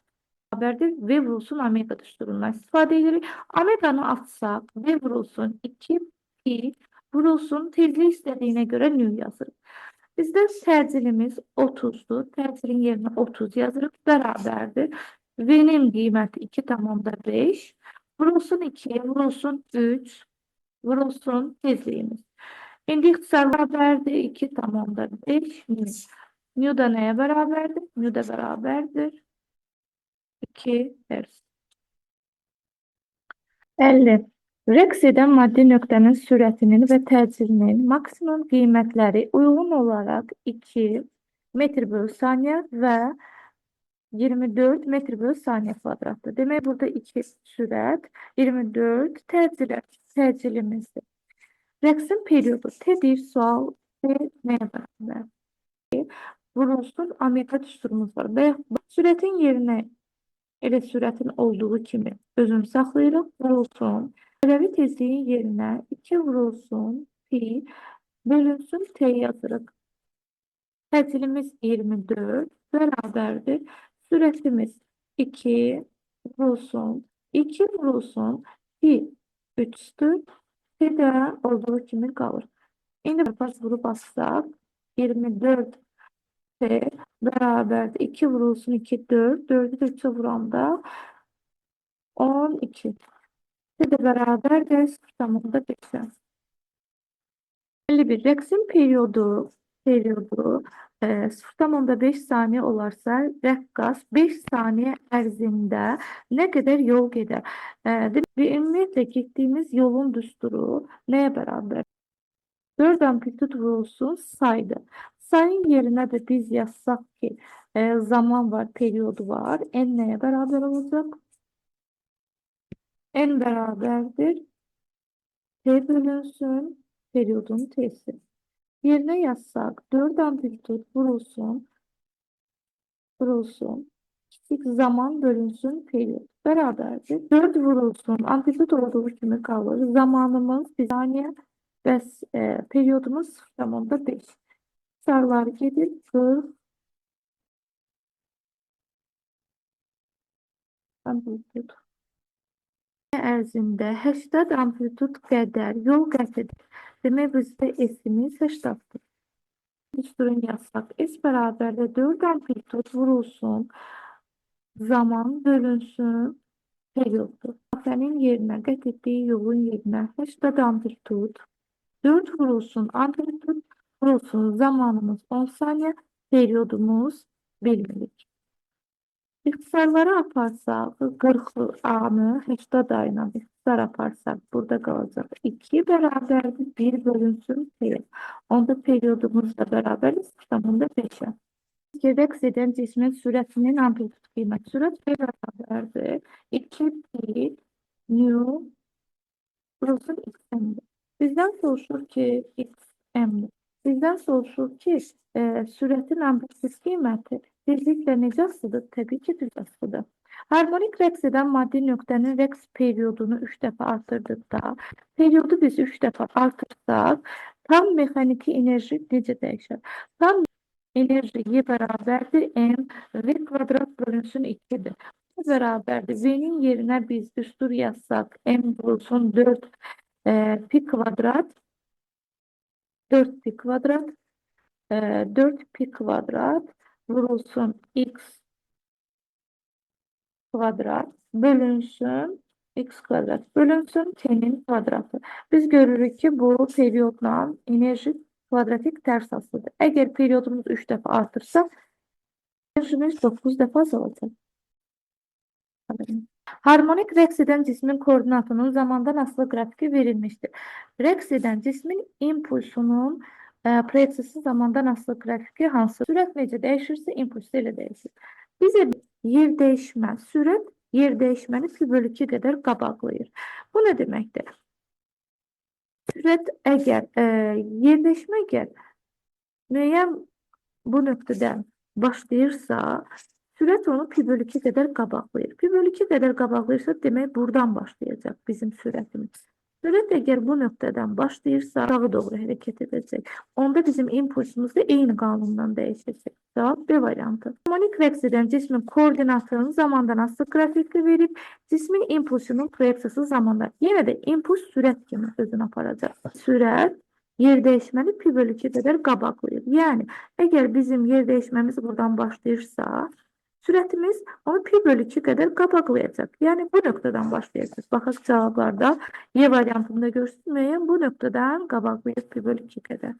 S1: beraberdir V vurulsun omega düsturundan istifadə edirik. Omeganı atsaq, V vurulsun 2 pi vurulsun tezlik istədiyinə görə nü yazırıq. Bizdə təcilimiz 30'dur. Təcilin yerinə 30 yazırıq. Bərabərdir. V'nin qiyməti 2,5 vurulsun 2, vurulsun 3, vurulsun tezliyimiz. İndi ixtisar bərabərdir 2,5 nü. Nü da nəyə bərabərdir? Nü də bərabərdir 2 Hz. 50. Rəqs edən maddi nöqtənin sürətinin və təcilinin maksimum qiymətləri uyğun olaraq 2 metr bölü saniyə və 24 metr bölü saniyə kvadratdır. Demək, burada 2 sürət, 24 təcilimizdir. Rəqsin periyodu T bir sual T nəyə bərabər? Vurulsun omega düsturumuz var. Və sürətin yerinə elə sürətin olduğu kimi özünü saxlayırıq. Vurulsun. Kütləvi tezliyin yerinə 2 vurulsun pi bölünsün t yazırıq. Təcilimiz 24 bərabərdir. Sürətimiz 2 vurulsun 2 vurulsun pi 3'tür. T də olduğu kimi qalır. İndi bas vurup bassaq 24 t bərabərdir. 2 vurulsun 2 4. 4'ü de 3'e vuranda 12. T de bərabərdir 0,5'e. 51. Rəqsin periyodu 0,5 saniye olarsa rəqqas 5 saniye ərzində nə qədər yol gedər? Ve ümumiyyətlə getdiyimiz yolun düsturu nəyə bərabər? 4 amplitud vurulsun saydı. Sayın yerine de biz yazsak ki zaman var, periyodu var. N neye beraber olacak? N beraberdir. T bölünsün periyodun t'si. Yerine yazsak 4 amplitud vurulsun. Kiçik zaman bölünsün periyod. Beraberdir. 4 vurulsun. Amplitud olduğu kimi kalır. Zamanımız bir saniye ve periyodumuz 0,5. Sarılar gelir. 40 amplitud. Ərzində 80 amplitud qədər yol qət edir. Demək, bizdə S-imiz 80'dır. Düsturun yazsaq, S bərabərdə 4 amplitud vurulsun, zaman bölünsün, periyoddur. Məsələnin yerinə, qət etdiyi yolun yerinə 80 amplitud, 4 vurulsun, amplitud vurulsun, zamanımız 10 saniyə, periyodumuz bilmirik. İxtisarları aparsaq, 40 anı 80 ayla ixtisar aparsaq, burada qalacaq 2 bərabərdir, 1 bölünsün P. Onda periyodumuz da bərabərdir, sistemində 5'e. Rəqs edən cismin sürətinin amplitud qiyməti. Sürət P bərabərdir, 2 pi nu burası xm'dir. Bizdən soruşur ki, xm'dir. Bizdən soruşur ki, sürətin amplitud qiyməti tezliklə necə asılıdır? Təbii ki, düz asılıdır. Harmonik rəqs edən maddi nöqtənin rəqs periyodunu 3 dəfə artırdıqda, periyodu biz 3 dəfə artırsaq, tam mexaniki enerji necə dəyişər? Tam enerji Y bərabərdir M V kvadrat bölünsün 2'dir. Y bərabərdir. V'nin yerine biz düstur yazsak M vurulsun 4 pi kvadrat 4 pi kvadrat 4 pi kvadrat vurulsun x kvadrat bölünsün x kvadrat bölünsün t'nin kvadratı. Biz görürük ki bu periyodla enerji kvadratik ters asılıdır. Eğer periyodumuz 3 dəfə artırsa enerjimiz 9 dəfə azalacaq. Harmonik rəqs edən cismin koordinatının zamandan asılı qrafiki verilmiştir. Rəqs edən cismin impulsunun proyeksiyası zamandan asılı qrafiki hansı? Sürət necə dəyişirsə, impuls da elə dəyişir. Bizə yer dəyişmə, sürət yer dəyişməni pi bölü 2 qədər qabaqlayır. Bu nə deməkdir? Sürət əgər, yer dəyişmə əgər müəyyən bu nöqtədən başlayırsa, sürət onu pi bölü 2 qədər qabaqlayır. Pi bölü 2 qədər qabaqlayırsa, demək buradan başlayacaq bizim sürətimiz. Sürət əgər bu nöqtədən başlayırsa, aşağı doğru hərəkət edəcək. Onda bizim impulsumuz da eyni qanundan dəyişəcək. Cavab B variantı. Harmonik rəqs edən cismin koordinatının zamandan asılı qrafikli verib, cismin impulsunun proyeksiyası zamanda. Yenə də impuls sürət kimi özünü aparacaq. Sürət yer dəyişməni pi bölü 2 qədər qabaqlayır. Yəni, əgər bizim yer dəyişməmiz buradan başlayırsa, sürətimiz onu pi bölü 2 qədər qabaqlayacaq. Yəni, bu nöqtədən başlayacaq. Baxaq cavablarda Y variantında görsünməyən bu nöqtədən qabaqlayır pi bölü 2 qədər.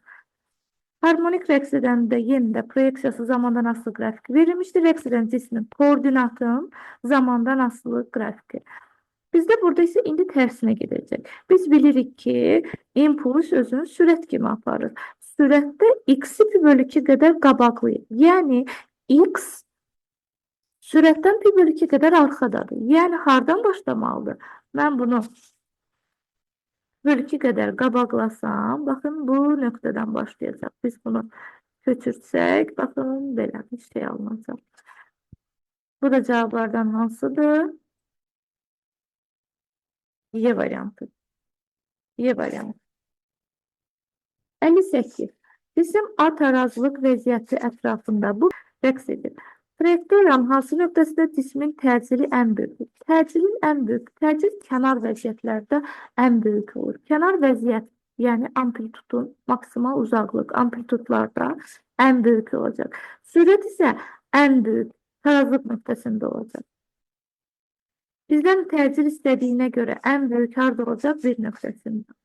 S1: Harmonik rəqs edəndə yenə də proyeksiyası zamandan asılı qrafiki verilmişdir. Rəqs edən cismin koordinatın zamandan asılı qrafiki. Bizdə burada isə indi tərsinə gedəcək. Biz bilirik ki, impuls özünü sürət kimi aparır. Sürətdə x-i pi bölü 2 qədər qabaqlayır. Yəni, x sürətdən pi bölü 2 qədər arxadadır. Yəni, hardan başlamalıdır? Mən bunu bölü 2 qədər qabaqlasam, baxın, bu nöqtədən başlayacaq. Biz bunu köçürsək, baxın, belə bir şey alınacaq. Bu da cavablardan hansıdır? Y variantı. Y variantı. 58. Cisim atarazlıq vəziyyəti ətrafında bu rəqs edir. Trayektoriyanın hansı nöqtəsində cismin təcili ən böyükdür? Təcilin ən böyük, təcil kənar vəziyyətlərdə ən böyük olur. Kənar vəziyyət, yəni amplitudun maksimal uzaqlıq amplitudlarda ən böyük olacaq. Sürət isə ən böyük tarazlıq nöqtəsində olacaq. Bizdən təcil istədiyinə görə ən böyük harda olacaq? Bir nöqtəsində.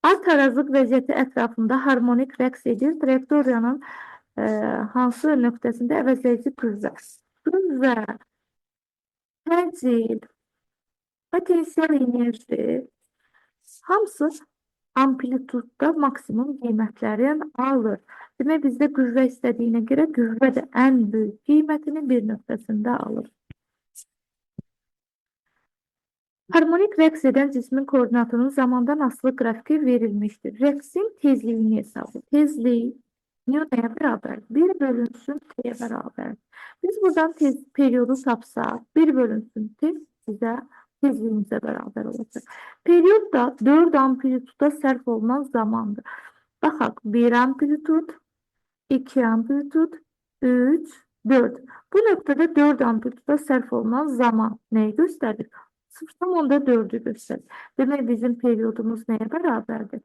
S1: Atarazlıq vəziyyəti ətrafında harmonik rəqs edir. Trayektoriyanın hansı nöqtəsində əvəzləyici qüvvə? Qüvvə, təcil, potensial enerji hamısı amplitudda maksimum qiymətlərin alır. Demək, bizdə qüvvə istədiyinə görə qüvvə də ən böyük qiymətini bir nöqtəsində alır. Harmonik rəqs edən cismin koordinatının zamandan asılı qrafiki verilmişdir. Rəqsin tezliyini hesabı. Tezlik nöqtəyə bərabər. 1 bölünsün t'yə bərabər. Biz buradan periyodu tapsaq, 1 bölünsün t bizə tezliyimizə bərabər olacaq. Periyod da 4 amplituda sərf olunan zamandır. Baxaq, 1 amplitud, 2 amplitud, 3, 4. Bu nöqtədə 4 amplituda sərf olunan zaman nəyi göstərir? 0,4'ü göstərir. Demək, bizim periyodumuz nəyə bərabərdir?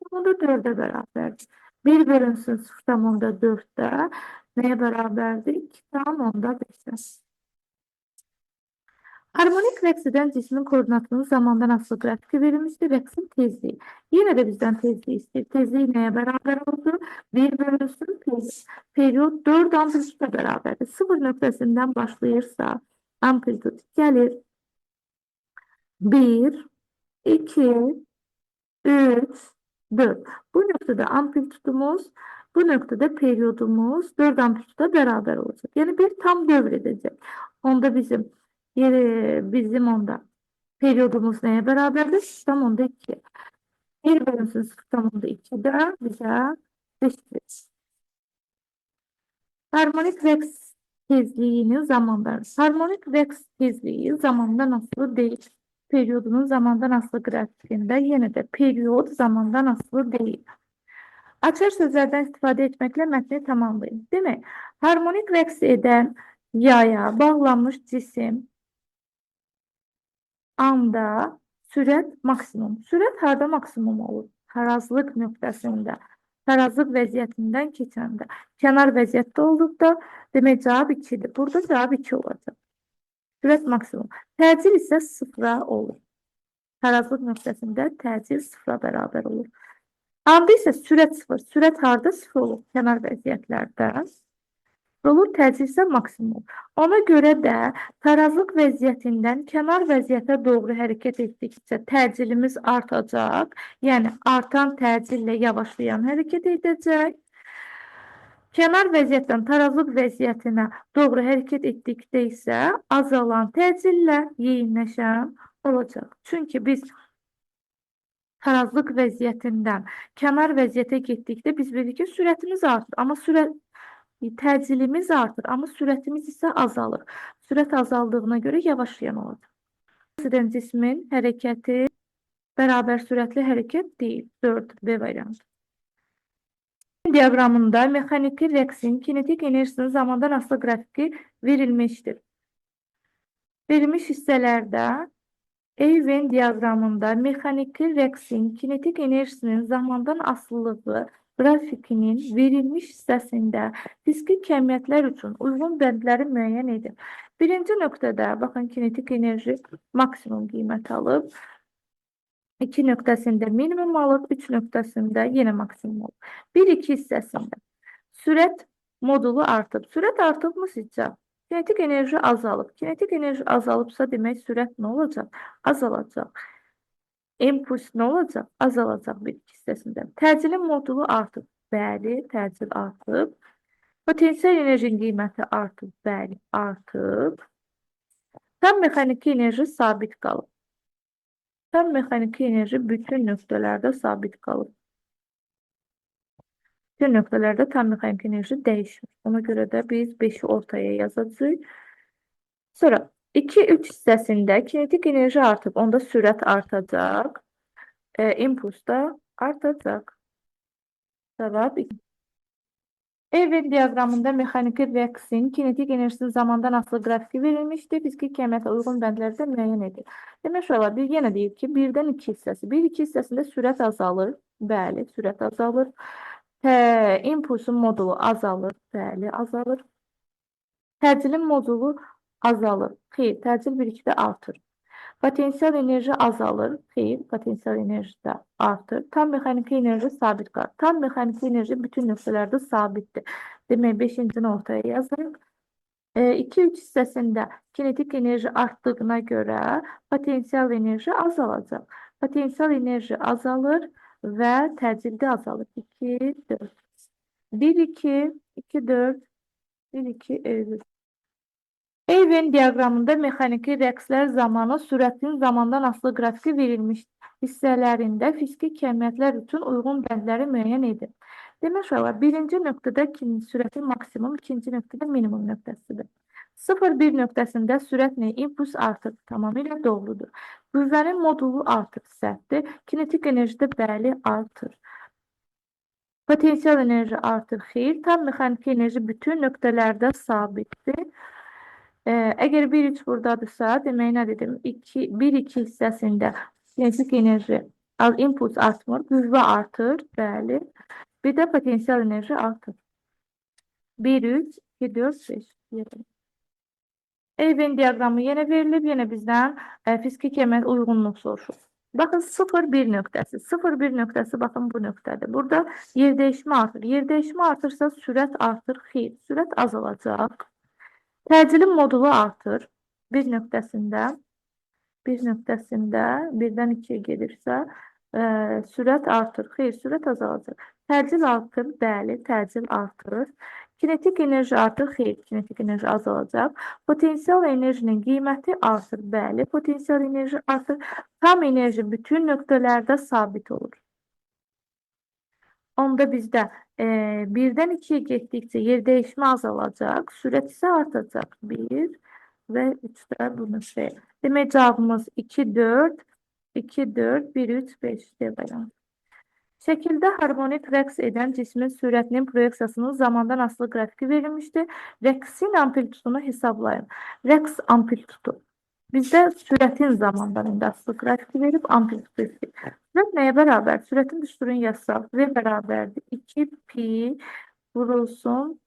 S1: 0,4'ə bərabərdir. 1 bölünsün 0,4'də nəyə bərabərdir? 2,5'ə. Harmonik rəqs edən cismin koordinatının zamandan asılı qrafiki verilmişdir. Rəqsin tezliyi. Yenə də bizdən tezliyi istəyir. Tezliyi nəyə bərabər oldu? 1 bölünsün periyod 4 amplitudla bərabərdir. 0 nöqtəsindən başlayırsa, amplitud gəlir 1, 2, 3, 4. Bu nöqtədə amplitudumuz, bu nöqtədə periyodumuz 4 amplituda bərabər olacaq. Yəni bir tam dövr edəcək. Onda bizim onda periyodumuz nəyə bərabərdir? 0,2. 1 bölünsün 0,2-də bizə 5 verir. Harmonik rəqs tezliyinin zamandan. Harmonik rəqs tezliyi zamandan asılı deyil. Periyodunun zamandan asılı qrafikində yenə də periyod zamandan asılı deyil. Açıq sözlərdən istifadə etməklə mətni tamamlayın. Demək, harmonik rəqs edən yaya bağlanmış cisim anda sürət maksimum. Sürət harda maksimum olur? Tarazlıq nöqtəsində. Tarazlıq vəziyyətindən keçəndə. Kənar vəziyyətdə olduqda demək cavab 2-dir. Burada cavab 2 olacaq. Sürət maksimum. Təcil isə 0 olur. Tarazlıq nöqtəsində təcil 0 bərabər olur. Anda isə sürət 0. Sürət harda 0 olur? Kənar vəziyyətlərdə. Olur, təcil isə maksimum. Ona görə də tarazlıq vəziyyətindən kənar vəziyyətə doğru hərəkət etdikcə təcilimiz artacaq. Yəni, artan təcillə yavaşlayan hərəkət edəcək. Kənar vəziyyətdən tarazlıq vəziyyətinə doğru hərəkət etdikdə isə azalan təcillə yeyinləşən olacaq. Çünki biz tarazlıq vəziyyətindən kənar vəziyyətə getdikdə biz bilirik ki, sürətimiz artır. Amma təcilimiz artır, amma sürətimiz isə azalır. Sürət azaldığına görə yavaşlayan olacaq. Edən cismin hərəkəti bərabər sürətli hərəkət deyil. 4B variantı. Diaqramında mexaniki rəqsin kinetik enerjisinin zamandan asılı qrafiki verilmişdir. Verilmiş hissələrdə Eyven diaqramında mexaniki rəqsin kinetik enerjisinin zamandan asılılığı qrafikinin verilmiş hissəsində fiziki kəmiyyətlər üçün uyğun bəndləri müəyyən edir. Birinci nöqtədə, baxın, kinetik enerji maksimum qiymət alıb. 2 nöqtəsində minimum alıb, 3 nöqtəsində yenə maksimum alıb. 1-2 hissəsində sürət modulu artıb. Sürət artıbmı sizcə? Kinetik enerji azalıb. Kinetik enerji azalıbsa demək sürət nə olacaq? Azalacaq. İmpuls nə olacaq? Azalacaq 1-2 hissəsində. Təcilin modulu artıb. Bəli, təcil artıb. Potensial enerjinin qiyməti artıb. Bəli, artıb. Tam mexaniki enerji sabit qalıb. Tam mexaniki enerji bütün nöqtələrdə sabit qalır. Bütün nöqtələrdə tam mexaniki enerji dəyişir. Ona görə də biz 5-i ortaya yazacağıq. Sonra 2-3 hissəsində kinetik enerji artıb. Onda sürət artacaq. İmpuls da artacaq. Cavab 2. Eyven diaqramında mexaniki rəqsin kinetik enerjisinin zamandan asılı qrafiki verilmişdir. Fiziki kəmiyyətə uyğun bəndlərdə müəyyən edir. Demək olar, biz yenə deyib ki, 1-dən 2 hissəsi. 1-2 hissəsində sürət azalır. Bəli, sürət azalır. İmpulsun modulu azalır. Bəli, azalır. Təcilin modulu azalır. Xeyr, təcil 1-2-də artır. Potensial enerji azalır. Xeyr, potensial enerji də artır. Tam mexaniki enerji sabit qalır. Tam mexaniki enerji bütün nöqtələrdə sabitdir. Demək, 5-cini ortaya yazırıq. 2-3 hissəsində kinetik enerji artdığına görə potensial enerji azalacaq. Potensial enerji azalır və təcildə azalır. 2, 4. 1, 2, 2, 4, 1, 2, 50. Eyven diaqramında mexaniki rəqslər zamanı sürətin zamandan asılı qrafiki verilmiş hissələrində fiziki kəmiyyətlər üçün uyğun bəndləri müəyyən edir. Demək olar, birinci nöqtədə sürətin maksimum, ikinci nöqtədə minimum nöqtəsidir. 0-1 nöqtəsində sürətlə impuls artır, tamamilə doğrudur. Qüvvənin modulu artır, səhvdir. Kinetik enerji də bəli artır. Potensial enerji artır, xeyr. Tam mexaniki enerji bütün nöqtələrdə sabitdir. Əgər 1-3 buradadırsa, demək nə dedim? 1-2 hissəsində kinetik enerji, impuls artmır, qüvvə artır, bəli. Bir də potensial enerji artır. 1-3, 2-4, 5. Eyven diaqramı yenə verilib, yenə bizdən fiziki kəmiyyət uyğunluq soruşur. Bakın 0-1 nöqtəsi. 0-1 nöqtəsi bakın bu nöqtədir. Burada yer değişimi artır. Yer değişimi artırsa sürət artır. Xeyr, sürət azalacaq. Təcilin modulu artır. Bir nöqtəsində. Bir nöqtəsində birdən 2-yə gedirsə sürət artır. Xeyr, sürət azalacaq. Təcil artır. Bəli, təcil artır. Kinetik enerji artır. Xeyr, kinetik enerji azalacaq. Potensial enerjinin qiyməti artır. Bəli, potensial enerji artır. Tam enerji bütün nöqtələrdə sabit olur. Onda bizdə birdən 2-yə getdikcə yer değişimi azalacaq. Sürət isə artacaq. 1 və 3-də bunu şey. Demək cavabımız 2, 4, 2, 4, 1, 3, 5 deyə. Şəkildə harmonik rəqs edən cismin sürətinin proyeksiyasının zamandan asılı qrafiki verilmişdir. Rəqsin amplitudunu hesablayın. Rəqs amplitudu. Bizdə sürətin zamandan asılı qrafiki verib amplitudu istəyir. Sürət nəyə bərabər? Sürətin düsturunu yazsaq. V bərabərdir. 2 pi vurulsun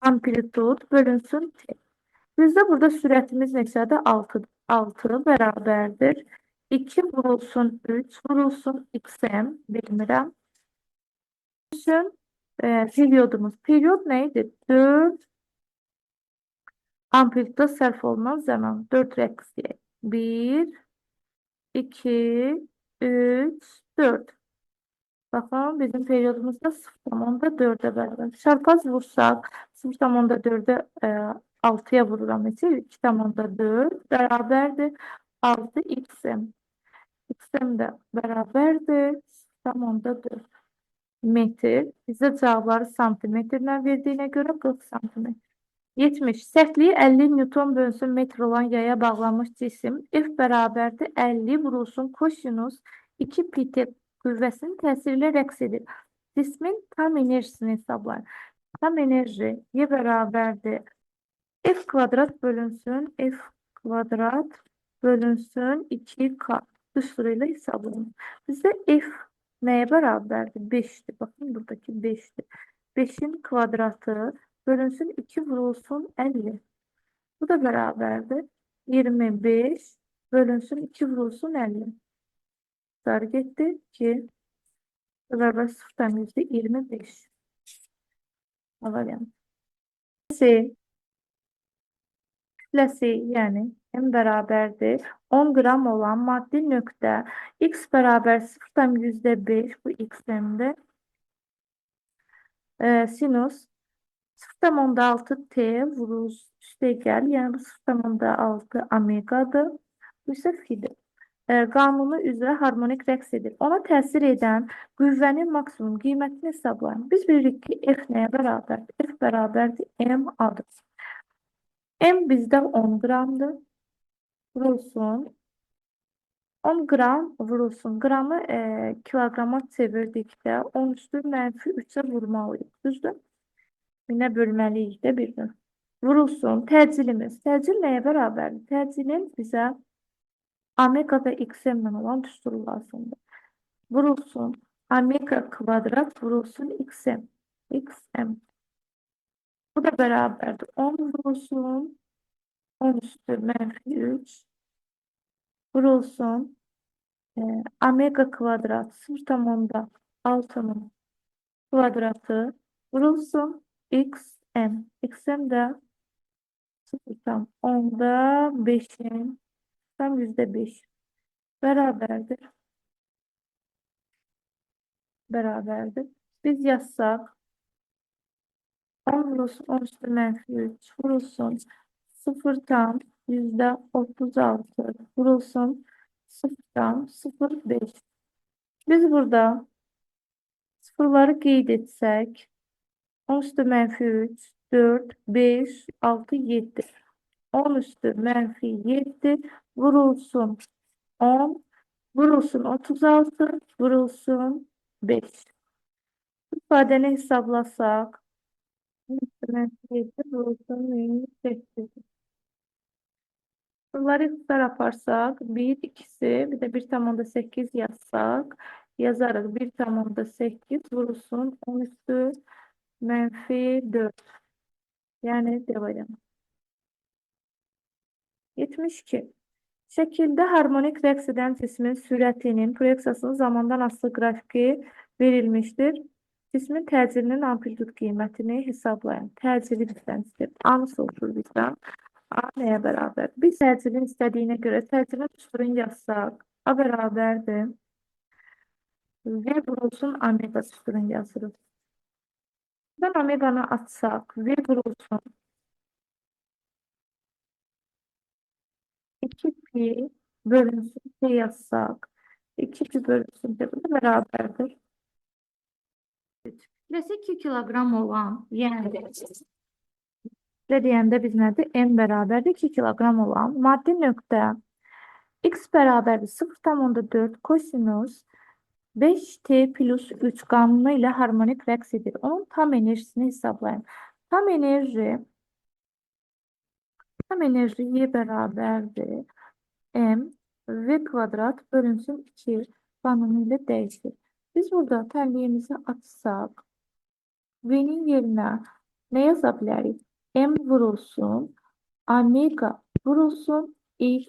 S1: amplitud bölünsün t. Bizdə burada sürətimiz neçədir? 6. 6 bərabərdir. 2 vurulsun 3 vurulsun xm bilmirəm. Bölünsün periyodumuz. Periyod neydi? 4 amplituda sərf olunan zaman. 4 rəqs deyək. 1, 2, 3, 4. Baxın, bizim periyodumuzda 0,4-ə bərabər. Çarpaz vursaq, 0,4-ə 6-ya vururam. 2,4 bərabərdir. 6 xm. Xm də bərabərdir. 0,4 metr. Bizə cavabları santimetrlə verdiyinə görə 40 santimetr. 70. Sərtliyi 50 Newton bölünsün metr olan yaya bağlanmış cisim F bərabərdir 50 vurulsun kosinus 2 pi t qüvvəsinin təsiri ilə rəqs edir. Cismin tam enerjisini hesablayın. Tam enerji Y bərabərdir F kvadrat bölünsün F kvadrat bölünsün 2K düsturu ilə hesablayın. Bizdə F nəyə bərabərdir? 5'dir. Bakın buradaki 5'dir. 5'in kvadratı bölünsün 2 vurulsun 50. Bu da beraberdir. 25 bölünsün 2 vurulsun 50. Sarı gitti 2 beraber 0'dan %25. Alalım. Kütlesi yani M beraberdir. 10 gram olan maddi nöqtə X beraber 0'dan %5 bu x'm'de sinüs 0,6 t vurulur üstə gəl. Yəni bu 0,6 omegadır. Bu isə fidir. Qanunu üzrə harmonik rəqs edir. Ona təsir edən qüvvənin maksimum qiymətini hesablayın. Biz bilirik ki, F nəyə bərabərdir? F bərabərdir M adır. M bizdə 10 qramdır. Vurulsun. 10 qram vurulsun. Qramı kiloqrama çevirdikdə 10 üstü mənfi 3'ə vurmalıyıq. Düzdür? Minə bölməliyik də birdən. Vurulsun. Təcilimiz. Təcil nəyə bərabərdir? Təcilin bizə omega və xm olan düsturu lazımdır. Vurulsun. Omega kvadrat vurulsun xm. xm. Bu da bərabərdir. 10 vurulsun. 10 üstü mənfi 3. Vurulsun. Omega kvadrat 0,6'nın kvadratı vurulsun. xm. xm de 0,10'da 5'in tam %5 beraberdir. Beraberdir. Biz yazsak 10 vurulsun 10 üstü mənfi 3 vurulsun 0'dan %36 vurulsun 0'dan 0,5. Biz burada sıfırları qeyd etsək 10 üstü mənfi 3, 4, 5, 6, 7. 10 üstü mənfi 7 vurulsun 10, vurulsun 36, vurulsun 5. İfadəni hesablasaq 10 üstü mənfi 7 vurulsun 8. Bunları ixtisar aparsaq 1, 2'si bir de 1,8 yazsaq yazarıq 1,8 vurulsun 10 üstü mənfi 4. Yani devam. 72. Şəkildə harmonik rəqs edən cismin sürətinin proyeksiyasının zamandan asılı qrafiki verilmişdir. Cismin təcilinin amplitud qiymətini hesablayın. Təcili bizdən istəyir. A-nı soruşur bizdən. A nəyə bərabər? Biz təcilin istədiyinə görə təcilin üstürün yazsaq. A bərabərdir. V vurulsun omega üstürün yazırıq. Buradan omeganı açsaq. V vurulsun 2pi bölünsün P yazsaq. 2pi bölünsün P bu da bərabərdir. Kütlesi 2 kilogram olan, yəni deyəndə biz nədir? M bərabərdir 2 kilogram olan maddi nöqtə x bərabərdir 0,4 kosinus 5t plus 3 qanunu ilə harmonik rəqs edir. Onun tam enerjisini hesablayın. Tam enerji Y bərabərdir M V kvadrat bölünsün 2 qanunu ilə dəyişir. Biz burada tənliyimizi açsaq, V'nin yerinə nə yaza bilərik? M vurulsun, omega vurulsun, x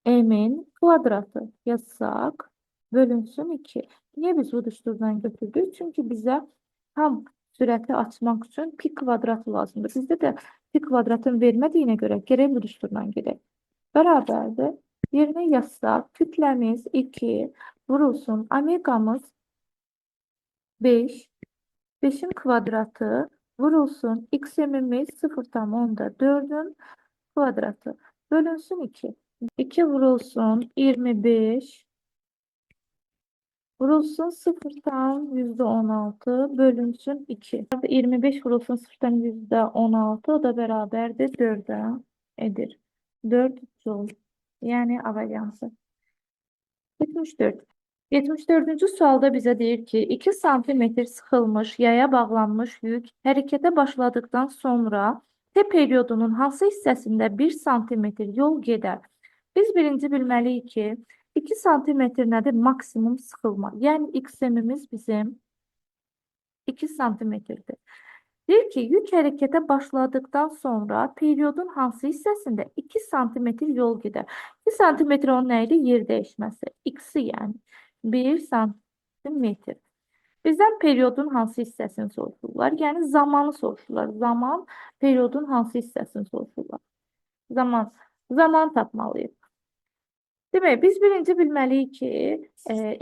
S1: M'in kvadratı yazsaq, bölünsün 2. Niyə biz bu düsturdan götürdük? Çünki bizə tam sürəti açmaq üçün pi kvadratı lazımdır. Bizdə də pi kvadratın vermədiyinə görə gərək bu düsturdan gedək. Bərabərdir. Yerinə yazsaq, kütləmiz 2 vurulsun, omegamız 5, 5'in kvadratı vurulsun, x'imiz 0,4'ün kvadratı bölünsün 2. 2 vurulsun 25 vurulsun 0'dan %16 bölünsün 2. 25 vurulsun 0'dan %16 o da beraberdir 4'e edir. 4 joule. Yani A variantı. 74. 74-cü sualda bizə deyir ki, 2 santimetr sıxılmış, yaya bağlanmış yük hərəkətə başladıktan sonra T periodunun hansı hissəsində 1 santimetr yol gedər? Biz birinci bilməliyik ki, 2 santimetr nədir? Maksimum sıxılma. Yəni, XM-imiz bizim 2 santimetrdir. Deyir ki, yük hərəkətə başladıktan sonra periodun hansı hissəsində 2 santimetr yol gedər? 2 santimetr onun nə idi? Yer dəyişməsi. X-i yəni. 1 santimetr. Bizdən periodun hansı hissəsini soruşurlar? Yəni, zamanı soruşurlar. Zaman, periodun hansı hissəsini soruşurlar? Zaman tapmalıyıq. Demək, biz birinci bilməliyik ki,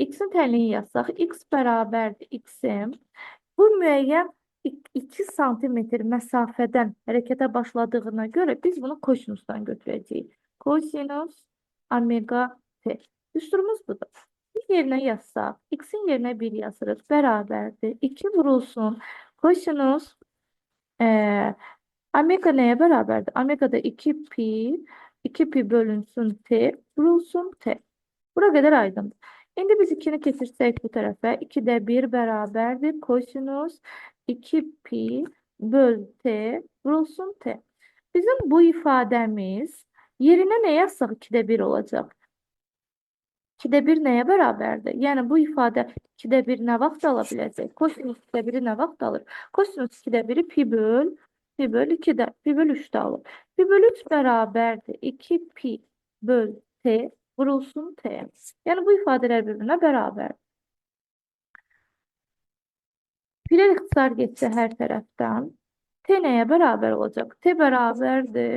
S1: x-in tənliyi yazsaq, x bərabərdir x-im. Bu müəyyən 2 santimetr məsafədən hərəkətə başladığına görə biz bunu kosinusdan götürəcəyik. Kosinus omega t. Düsturumuz budur. Bir yerinə yazsaq, x-in yerinə 1 yazırıq, bərabərdir. 2 vurulsun, kosinus omega nəyə bərabərdir? Omega da 2pi bölünsün t, vurulsun t. Bura qədər aydındır. İndi biz 2'ni keçirsək bu tərəfə, 2'də 1 bərabərdir, kosinus 2pi böl t, vurulsun t. Bizim bu ifadəmiz yerinə nə yazsaq 2'də 1 olacaq? 2'də 1 nəyə bərabərdir? Yəni, bu ifadə 2'də 1 nə vaxt ala biləcək? Kosinus 2'də 1'i nə vaxt alır? Kosinus 2'də 1'i pi böl 2'də, pi böl 3'də alır. Pi böl 3 bərabərdir. 2pi böl t vurulsun t. Yəni, bu ifadələr birbirine bərabər. Pilər ixtisar geçsə hər tərəfdən t nəyə bərabər olacaq? T bərabərdir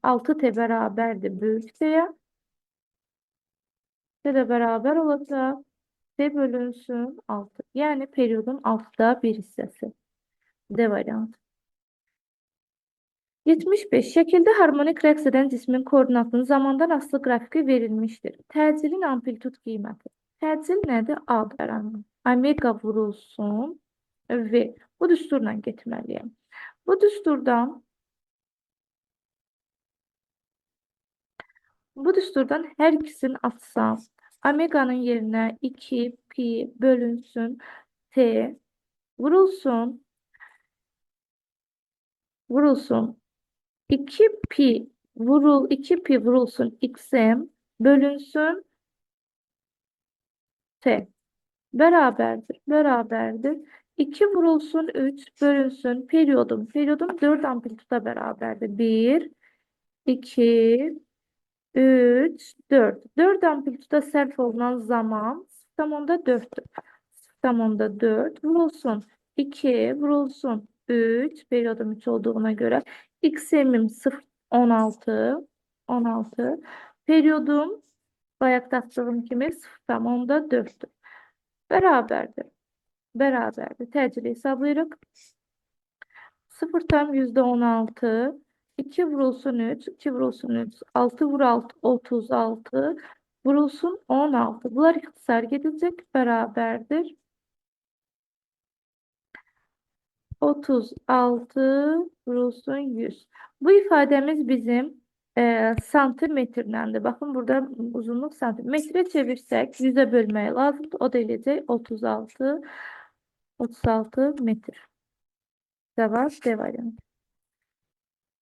S1: 6t bərabərdir böyük t-yə. T də bərabər olacaq. T bölünsün 6. Yəni, periodun 6'da 1 hissəsi. D variantı. 75. Şəkildə harmonik rəqs edən cismin koordinatının zamandan asılı qrafiki verilmişdir. Təcilin amplitud qiyməti. Təcil nədir? A bərabər. Omega vurulsun V. Bu düsturla getməliyəm. Bu düsturdan hər ikisini açsam, omeganın yerinə 2pi bölünsün t vurulsun 2pi vurulsun x'm bölünsün t bərabərdir. 2 vurulsun 3 bölünsün periyodum. Periyodum 4 amplituda beraberdir. 1, 2, 3, 4. 4 amplituda sərf olunan zaman 0,4'tür. 0,4 vurulsun 2 vurulsun 3 periyodum 3 olduğuna göre x'im 0, 16 16 periyodum bayaq tapdığım kimi 0,4'tür. Beraberdir. Beraberdir. Təcili hesablayırıq. 0 tam %16. 2 vurulsun 3. 2 vurulsun 3. 6 vur 6. 36. Vurulsun 16. Bunlar ixtisar gedecek. Beraberdir. 36 vurulsun 100. Bu ifademiz bizim santimetrdendir. Bakın burada uzunluk santimetre çevirsek 100'e bölmeye lazımdır. O da eləyəcək 36 metr. Cevap D variantı.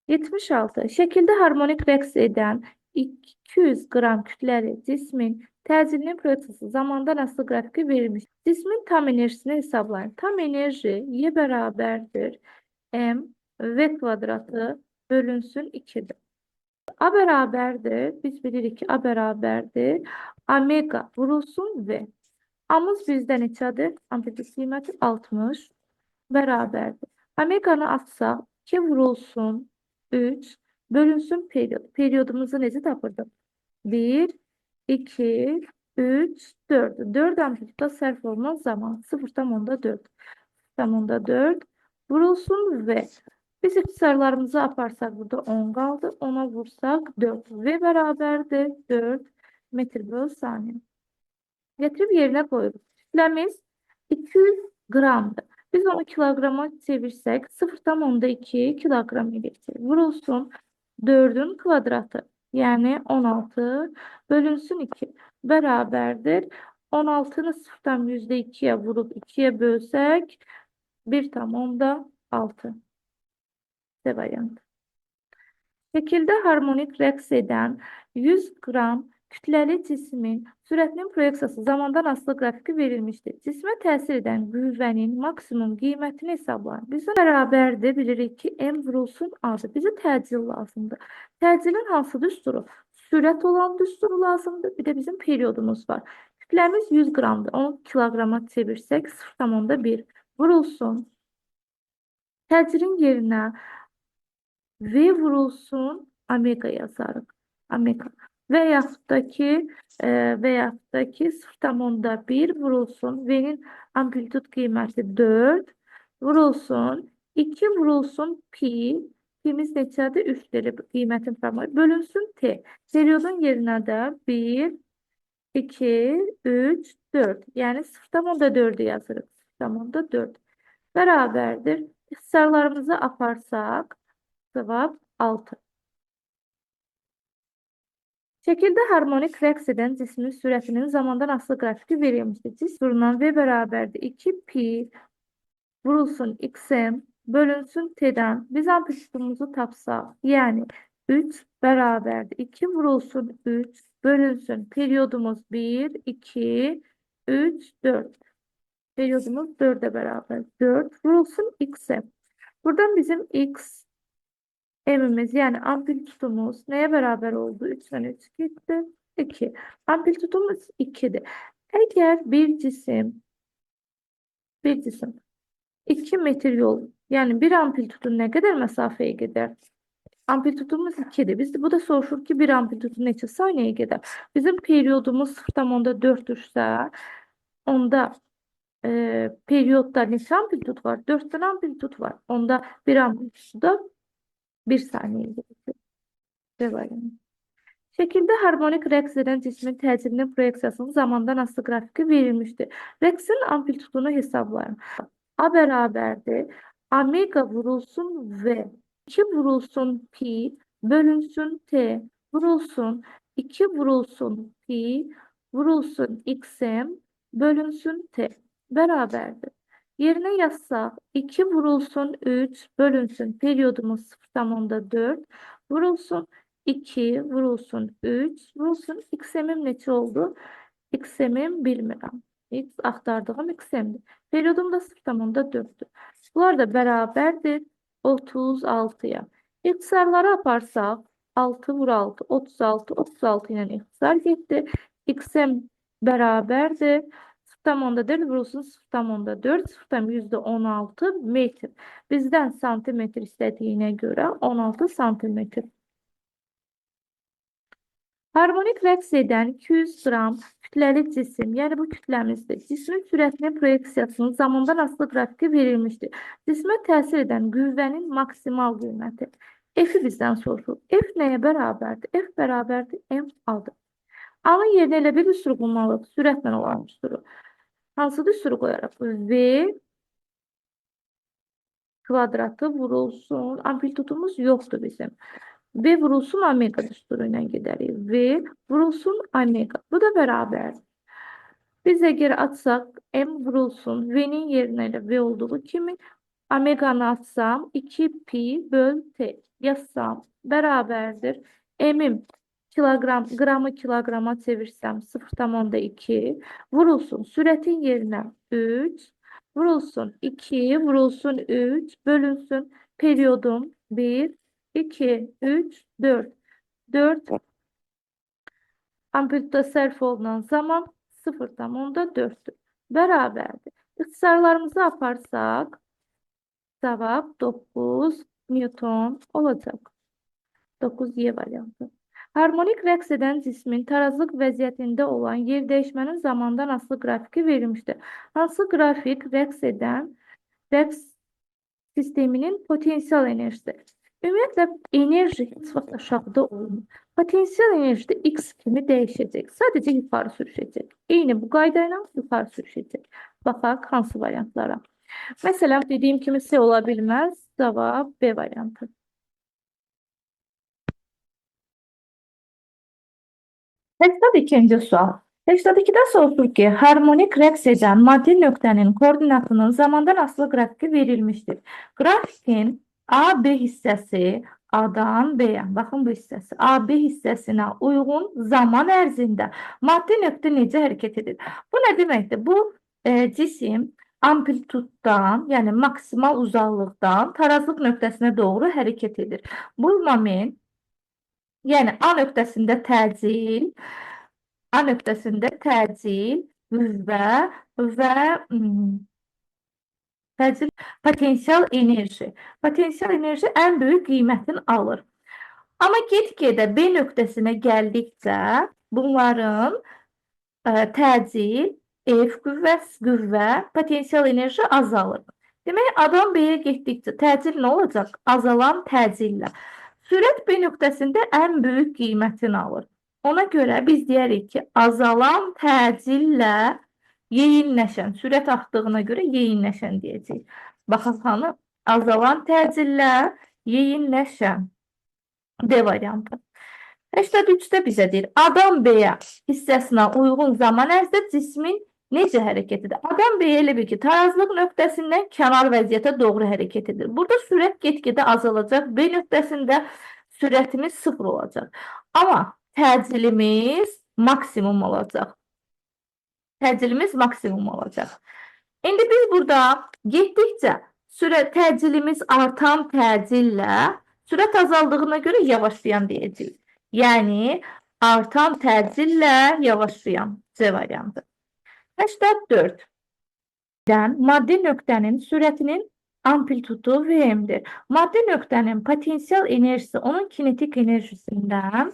S1: 76. Şəkildə harmonik rəqs edən 200 qram kütləli cismin təcilinin prosesi zamandan asılı qrafiki verilmiş. Cismin tam enerjisini hesablayın. Tam enerji Y bərabərdir. M V kvadratı bölünsün 2'dir. A bərabərdir. Biz bilirik ki A bərabərdir. Omega vurulsun V. A'mız bizdə neçədir? Amplitude qiyməti 60 bərabərdir. Omega'nı atsaq 2 vurulsun 3 bölünsün periyod. Periyodumuzu necə tapırdıq? 1, 2, 3, 4. 4 amplituda sərf olunan zaman 0,4. 0,4 vurulsun V. Biz ixtisarlarımızı aparsaq burada 10 qaldı. 10'a vursak 4. V bərabərdir 4 metr bölü saniye. Getirip yerine koyuyoruz. Kütlemiz 200 gramdır. Biz onu kilograma çevirsek 0,2 kilogram gelecek. Vurulsun 4'ün kvadratı. Yani 16 bölünsün 2 beraberdir. 16'nı 0'dan %2'ye vurup 2'ye bölsek 1,6. C variantı. Şekilde harmonik rəqs edən 100 qram kütləli cismin sürətinin proyeksiyası zamandan asılı qrafiki verilmişdir. Cismə təsir edən qüvvənin maksimum qiymətini hesablayın. Bizə bərabərdir, bilirik ki, M vurulsun A-dır. Bizə təcil lazımdır. Təcilin hansı düsturu? Sürət olan düsturu lazımdır. Bir də bizim periyodumuz var. Kütləmiz 100 qramdır. Onu kilograma çevirsək 0,1 vurulsun. Təcilin yerinə V vurulsun omega yazarıq. Omega. Veyahut da ki 0,1 vurulsun. V'nin amplitud qiyməti 4 vurulsun. 2 vurulsun pi. Pi'miz neçədir? 3'leri qiymətin formatı. Bölünsün t. Periyodun yerinə də 1, 2, 3, 4. Yəni 0,4'ü yazırıq. 0,4 bərabərdir. İxtisarlarımızı aparsaq cevap 6. Şekilde harmonik rəqs edən cismin sürətinin zamandan asılı qrafiki verilmişdir. Cism vurulan V bərabərdir 2 pi vurulsun xm bölünsün t'dən. Biz amplitudumuzu tapsaq, yəni 3 bərabərdir 2 vurulsun 3 bölünsün. Periyodumuz 1, 2, 3, 4. Periyodumuz 4'e beraber. 4 vurulsun xm. Buradan bizim x M'imiz yani amplitudumuz neye beraber oldu? 3'ten 3 gitti. 2. Amplitudumuz 2'dir. Eğer bir cisim 2 metre yol yani bir amplitudun ne kadar mesafeye gider? Amplitudumuz 2'dir. Bu da soruşur ki bir amplitudun neçə saniyeye gider? Bizim periyodumuz 0,4'dürsə onda periyodda neçə amplitud var? 4 tane amplitud var. Onda bir amplituda 1 saniye gerekir. Şekilde harmonik rəqs edən cismin təcilinin proyeksiyasının zamandan asılı qrafiki verilmiştir. Rəqsin amplitudunu hesablayın. A bərabərdir. Omega vurulsun V. 2 vurulsun pi bölünsün t vurulsun 2 vurulsun pi vurulsun xm bölünsün t beraberdir. Yerine yazsaq 2 vurulsun 3 bölünsün periyodumuz 0,4 vurulsun 2 vurulsun 3 vurulsun xm'im neçə oldu? Xm'im bilmirəm. X axtardığım XM-dir. Periyodum da 0,4'dür. Bunlar da bərabərdir 36-ya. İxtisarları aparsaq 6 vur 6, 36, 36 ilə ixtisar getdi. XM bərabərdir 0,4 vurulsun 0,4, 0,16 metr. Bizdən santimetr istədiyinə görə 16 santimetr. Harmonik rəqs edən 200 qram kütləli cisim, yəni bu kütləmizdir. Cismin sürətinin proyeksiyasının zamandan asılı qrafiki verilmişdir. Cismə təsir edən qüvvənin maksimal qiyməti. F-i bizdən sorulur. F nəyə bərabərdir? F bərabərdir M A-dır. A-nın yerinə elə bir üsuru bulmalıyıq. Sürətlə olan üsuru. Hansı üsuru qoyaraq? V kvadratı vurulsun. Amplitudumuz yoxdur bizim. V vurulsun omega düsturu ilə gedərik. V vurulsun omega. Bu da bərabər. Biz əgər atsaq, M vurulsun, V-nin yerinə elə V olduğu kimi, omeganı atsam, 2 pi böl T yazsam, bərabərdir. M-im kilogram, qramı kilograma çevirsəm, 0,2 vurulsun, sürətin yerinə 3, vurulsun 2, vurulsun 3, bölünsün, periyodum 1, 2, 3, 4. 4 amplituda sərf olunan zaman 0,4'dür. Bərabərdir. İxtisarlarımızı aparsaq, cavab 9 Newton olacaq. 9Y variantı. Harmonik rəqs edən cismin tarazlıq vəziyyətində olan yer dəyişmənin zamandan asılı qrafiki verilmişdir. Hansı qrafik rəqs edən rəqs sisteminin potensial enerjisi? Ümumiyyətlə, enerji heç vaxt aşağıda olmur. Potensial enerji də X kimi dəyişəcək. Sadəcə yuxarı sürüşəcək. Eyni bu qayda ilə yuxarı sürüşəcək. Baxaq, hansı variantlara. Məsələn, dediyim kimi C ola bilməz. Cavab B variantı. 82-ci sual. 82-də sorulur ki, harmonik rəqs edən maddi nöqtənin koordinatının zamandan asılı qrafiki verilmişdir. Grafikin A-B hissəsi A-dan B-yə, baxın bu hissəsi, A-B hissəsinə uyğun zaman ərzində maddi nöqtə necə hərəkət edir? Bu nə deməkdir? Bu cisim amplituddan, yəni maksimal uzaqlıqdan tarazlıq nöqtəsinə doğru hərəkət edir. Bu moment, yəni A nöqtəsində təcil, qüvvə və təcil potensial enerji. Potensial enerji ən böyük qiymətini alır. Amma get-gedə B nöqtəsinə gəldikcə bunların təcil, F qüvvə, potensial enerji azalır. Demək, adam B-yə getdikcə təcil nə olacaq? Azalan təcillə. Sürət B nöqtəsində ən böyük qiymətini alır. Ona görə biz deyərik ki, azalan təcillə yeyinləşən, sürət artdığına görə yeyinləşən deyəcəyik. Baxın, hanı? Azalan təcillə yeyinləşən. D variantı. 83-də bizə deyir, adam B-yə hissəsinə uyğun zaman ərzində cismin necə hərəkət edir? Adam B-yə elə bil ki, tarazlıq nöqtəsindən kənar vəziyyətə doğru hərəkət edir. Burada sürət get-gedə azalacaq. B nöqtəsində sürətimiz 0 olacaq. Amma təcilimiz maksimum olacaq. İndi biz burada getdikcə təcilimiz artan təcillə sürət azaldığına görə yavaşlayan deyəcəyik. Yəni, artan təcillə yavaşlayan C variantı. 84. Maddi nöqtənin sürətinin amplitudu Vm-dir. Maddi nöqtənin potensial enerjisi onun kinetik enerjisindən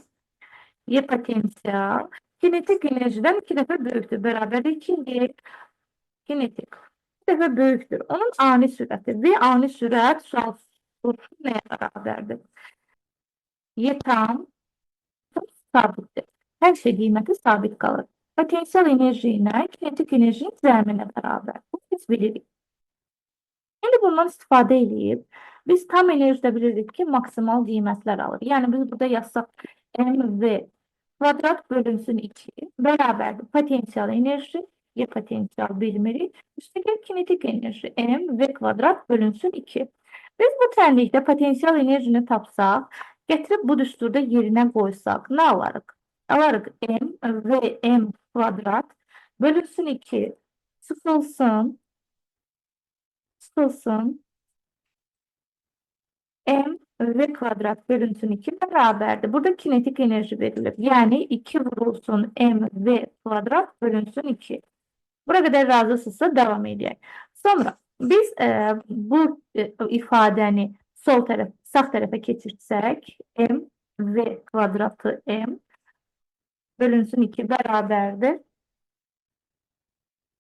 S1: potensial, kinetik enerjidən 2 dəfə böyükdür. Bərabər 2 kinetik. 2 dəfə böyükdür. Onun ani sürəti və ani sürət sual nəyə bərabərdir? Y tam sabitdir. Hər şey qiyməti sabit qalır. Potensial enerji ilə kinetik enerjinin cəminə bərabər. Bu biz bilirik. İndi bundan istifadə edib, biz tam enerjidə bilirik ki, maksimal qiymətlər alır. Yəni, biz burada yazsaq MV kvadrat bölünsün 2 bərabərdir. Potensial enerji, Y potensial bilmirik. Üstəgəl kinetik enerji MV kvadrat bölünsün 2. Biz bu tənlikdə potensial enerjini tapsaq, gətirib bu düsturda yerinə qoysaq, nə alarıq? Alarıq M kvadrat bölünsün 2 Sıxılsın, sıxılsın. M v kvadrat bölünsün 2 beraberdir. Burada kinetik enerji verilir. Yani 2 vurulsun m v kvadrat bölünsün 2. Buraya kadar razısınızsa devam edeyim. Sonra biz bu ifadəni sol tərəf, sağ tərəfə keçirsək, m v kvadratı m bölünsün 2 bərabərdir.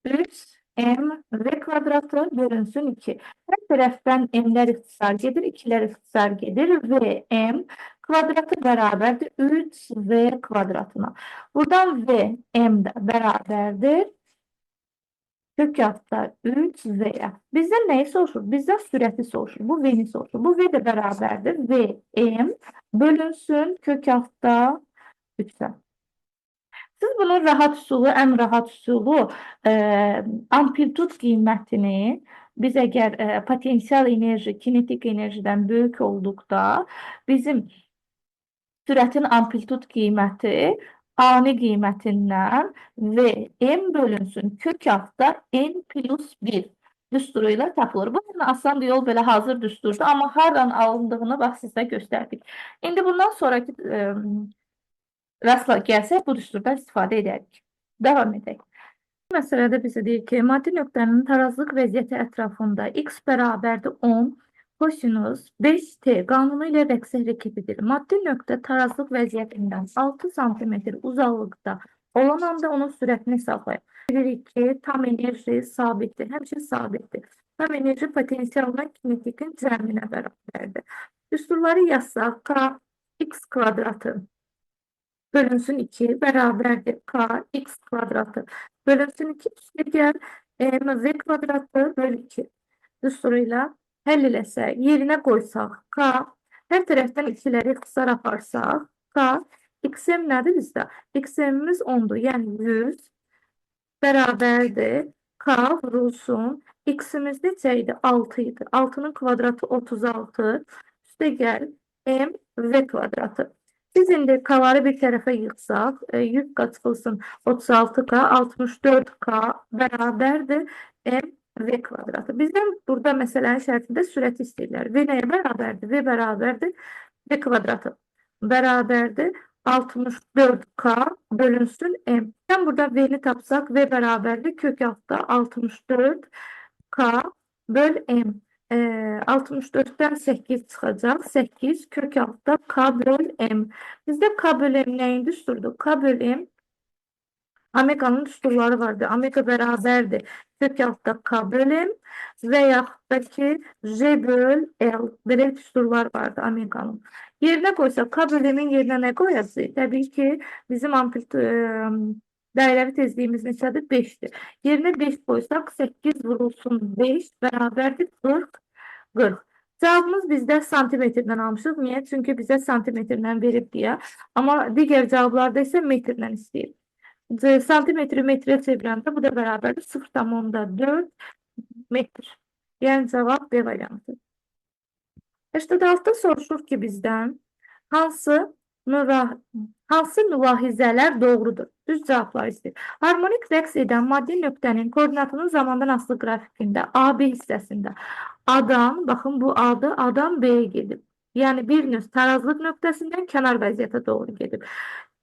S1: 3 m v kvadratı bölünsün 2. Her tərəfdən m'lər ixtisar gedir, 2'lər ixtisar gedir ve m kvadratı bərabərdir 3 v kvadratına. Buradan v m də bərabərdir kök altta 3 V'ye. Bizden neyi soruşur? Bizden süreti soruşur. Bu V'ni soruşur. Bu V de beraberdir. V, M bölünsün kök altta 3'e. Siz bunun rahat üsulu, en rahat üsulu amplitud qiymətini biz əgər potansiyel enerji, kinetik enerjiden böyük olduqda bizim sürətin amplitud qiyməti ani qiymətindən v m bölünsün kök altta n plus 1 düsturuyla tapılır. Bu en asan bir yol belə hazır düsturdur. Amma hardan alındığını bax sizə göstərdik. İndi bundan sonraki rastla gəlsək bu düsturdan istifadə edərik. Devam edək. Məsələdə bizə deyir ki, maddi nöqtənin tarazlıq vəziyyəti ətrafında x bərabərdir 10, kosinus 5t qanunu ilə rəqs hərəkət edir. Maddi nöqtə tarazlıq vəziyyətindən 6 sm uzaqlıqda olan anda onun sürətini hesablayır. Bilirik ki, tam enerji sabitdir, həmişə sabitdir. Tam enerji potansiyalına kinetikin cəminə bərabərdir. Düsturları yazsaq, k x kvadratı bölünsün 2 beraberdir k x kvadratı bölünsün 2 üstə gəl m v kvadratı bölü 2 düsturuyla həll eləsək, yerinə qoysaq k hər tərəfdən 2'ləri ixtisar aparsaq k xm nədir bizdə? Xmimiz 10'dur, yəni 100 bərabərdir k vurulsun x'imiz neçə idi? 6 idi. 6'nın kvadratı 36 üstə gəl m v kvadratı. Biz indi k'ları bir tərəfə yığsaq, 100 qaçılsın 36k, 64k bərabərdir m v kvadratı. Bizdən burada məsələnin şərtində sürət istəyirlər. V nəyə bərabərdir? V bərabərdir v kvadratı. Bərabərdir 64k bölünsün m. Sən burada v'ni tapsaq, v bərabərdir kök altta 64k böl m. 64'ten 8 çıkacak. 8 kök altta k böl m. Bizde k böl m neyin düsturdu? K böl m Omega'nın düsturları vardı. Omega beraberdi. Kök altta k böl m veya da ki j böl l. Böyle düsturlar vardı Omega'nın. Yerine koysak k böl m'in yerine ne koyacağız? Tabii ki bizim dairəvi tezliyimiz neçədir? 5'dir. Yerine 5 koysak 8 vurulsun 5 beraberdir 40. 40. Cevabımız bizdə santimetrdən almışıq. Niyə? Çünki bizə santimetrdən verib deyə. Amma digər cavablarda isə metrdən istəyir. Santimetri metrə çevirəndə bu da bərabərdir 0,4 metr. Yəni cavab B variantı. 86'da soruşur ki bizdən hansı mülahizələr doğrudur? Düz cavablar istəyir. Harmonik rəqs edən maddi nöqtənin koordinatının zamandan asılı qrafikində AB hissəsində A'dan, bakın bu A'da A'dan B'ye gedib. Yəni bir növ tarazlıq nöqtəsindən kənar vəziyyətə doğru gedib.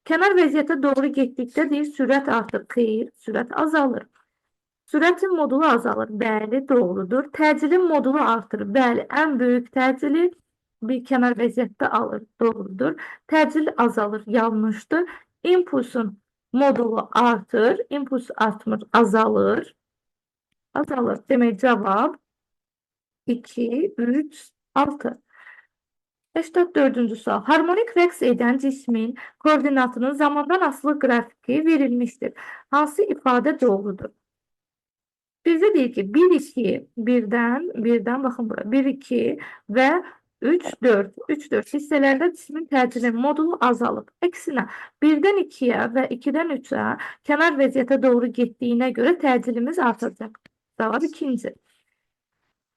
S1: Kənar vəziyyətə doğru getdikdə deyir sürət artır. Xeyr, sürət azalır. Sürətin modulu azalır. Bəli, doğrudur. Təcilin modulu artır. Bəli, ən böyük təcili bir kənar vəziyyətdə alır. Doğrudur. Təcil azalır. Yanlışdır. İmpulsun modulu artır. İmpuls artmır. Azalır. Azalır. Demək cavab 2, 3, 6. 84. sual. Harmonik rəqs edən cismin koordinatının zamandan asılı qrafiki verilmiştir. Hansı ifadə doğrudur? Bizdə deyir ki 1, 2, birdən baxın bura 1, 2 və 3, 4. 3, 4 hissələrdə cismin təcili modulu azalıb. Əksinə 1-dən 2-yə və 2-dən 3-ə kənar vəziyyətə doğru getdiyinə görə təcilimiz artacaq. Cavab ikinci.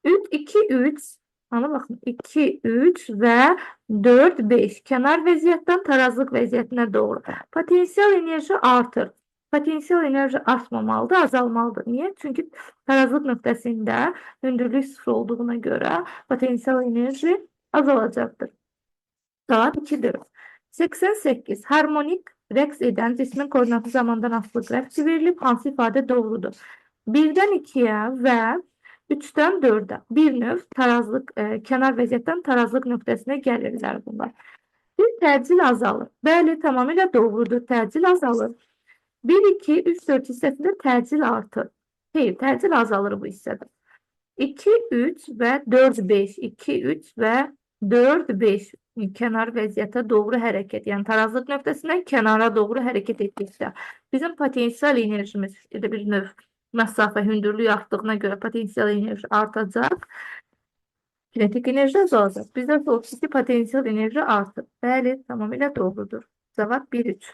S1: 3, 2, 3. Ana bakın 2, 3 ve 4, 5. Kenar vəziyyətdən tarazlıq vəziyyətinə doğru. Potansiyel enerji artır. Potansiyel enerji artmamalıdır, azalmalıdır. Niye? Çünkü tarazlıq nöqtəsində hündürlük sıfır olduğuna göre potansiyel enerji azalacaktır. Saat 2'dir. 88. Harmonik rəqs edən cismin koordinatı zamandan asılı qrafiki verilib. Hansı ifadə doğrudur? 1-dən 2-yə və 3-dən 4-ə bir növ tarazlıq, kənar vəziyyətdən tarazlıq nöqtəsinə gəlirlər bunlar. Bir təcil azalır. Bəli, tamamilə doğrudur. Təcil azalır. 1, 2, 3, 4 hissəsində təcil artır. Hayır, təcil azalır bu hissədə. 2, 3 ve 4, 5. 2, 3 ve 4, 5. Kenar vəziyyətə doğru hərəkət. Yəni tarazlıq nöqtəsindən kənara doğru hərəkət etdikdə bizim potansiyel enerjimiz bir növ məsafə hündürlük artdığına görə potansiyel enerji artacaq. Kinetik enerji azalacaq. Bizdə soruşur ki, potansiyel enerji artır. Bəli, tamamilə doğrudur. Cavab 1, 3.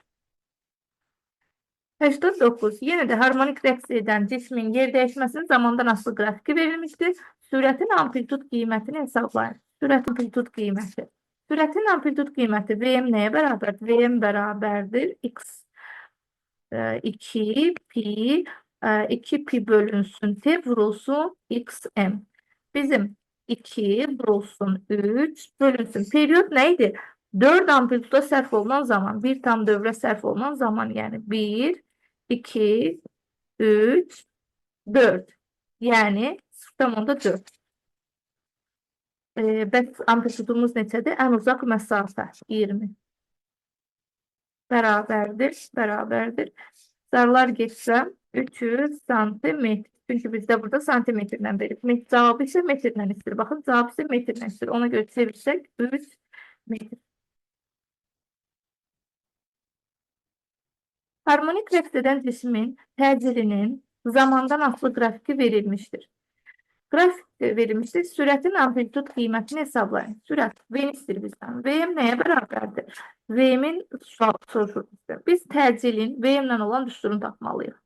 S1: 89. Yenə də harmonik rəqs edən cismin yer dəyişməsinin zamandan asılı qrafiki verilmişdir. Sürətin amplitud qiymətini hesablayın. Sürətin amplitud qiyməti. Sürətin amplitud qiyməti Vm nəyə bərabərdir? Vm bərabərdir x 2 pi 2 pi bölünsün t vurulsun xm. Bizim 2 vurulsun 3 bölünsün. Periyod neydi? 4 amplituda sərf olunan zaman, bir tam dövrə sərf olunan zaman, yəni 1, 2, 3, 4. Yəni 0,4. Bəs amplitudumuz neçədir? Ən uzaq məsafə 20. Bərabərdir. Zarlar geçsə 300 santimetr. Çünki bizdə burada santimetrlə verilib. Cavabı isə metrlə istəyir. Baxın, cavab isə metrlə istəyir. Ona görə çevirsək 3 metr. Harmonik rəqs edən cismin təcilinin zamandan asılı qrafiki verilmişdir. Grafik verilmiştir. Sürətin amplitud qiymətini hesablayın. Sürət V'ni istəyir bizdən. Vm nəyə bərabərdir? V'min soruşur bizdən. Biz təcilin Vm'lə olan düsturunu tapmalıyıq.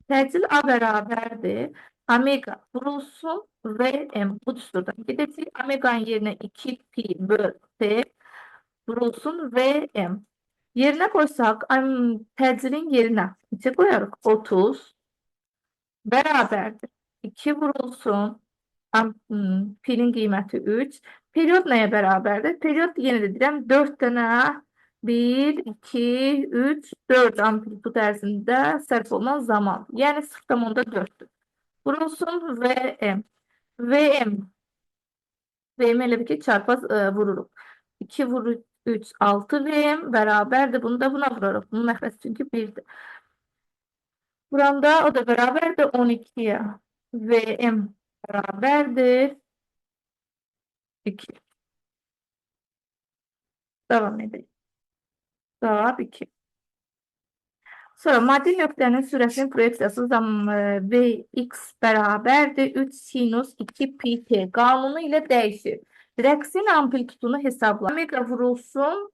S1: Təcil A bərabərdir. Omega vurulsun Vm. Bu düsturdan gedəcək. Omega'nın yerinə 2 pi böl t vurulsun Vm. Yerinə qoysaq, təcilin yerinə neçə qoyarıq? 30 bərabərdir. 2 vurulsun pi'nin qiyməti 3. Periyod nəyə bərabərdir? Periyod yenə də deyirəm 4 dənə 1, 2, 3, 4 amplitud ərzində sərf olunan zaman. Yəni 0,4'dür. Vurulsun Vm. Vm elə bir ki çarpaz vururuq. 2 vurur 3, 6 Vm bərabərdir. Bunu da buna vurarıq. Bunun məxrəsi çünki 1'dir. Buranda o da bərabərdir 12'ye. Vm bərabərdir 2. Devam edelim. Cevap 2. Sonra maddi nöqtənin sürətinin proyeksiyası Vx bərabərdir 3 sinus 2 pi t qanunu ilə dəyişir. Rəqsin amplitudunu hesabla. Omega vurulsun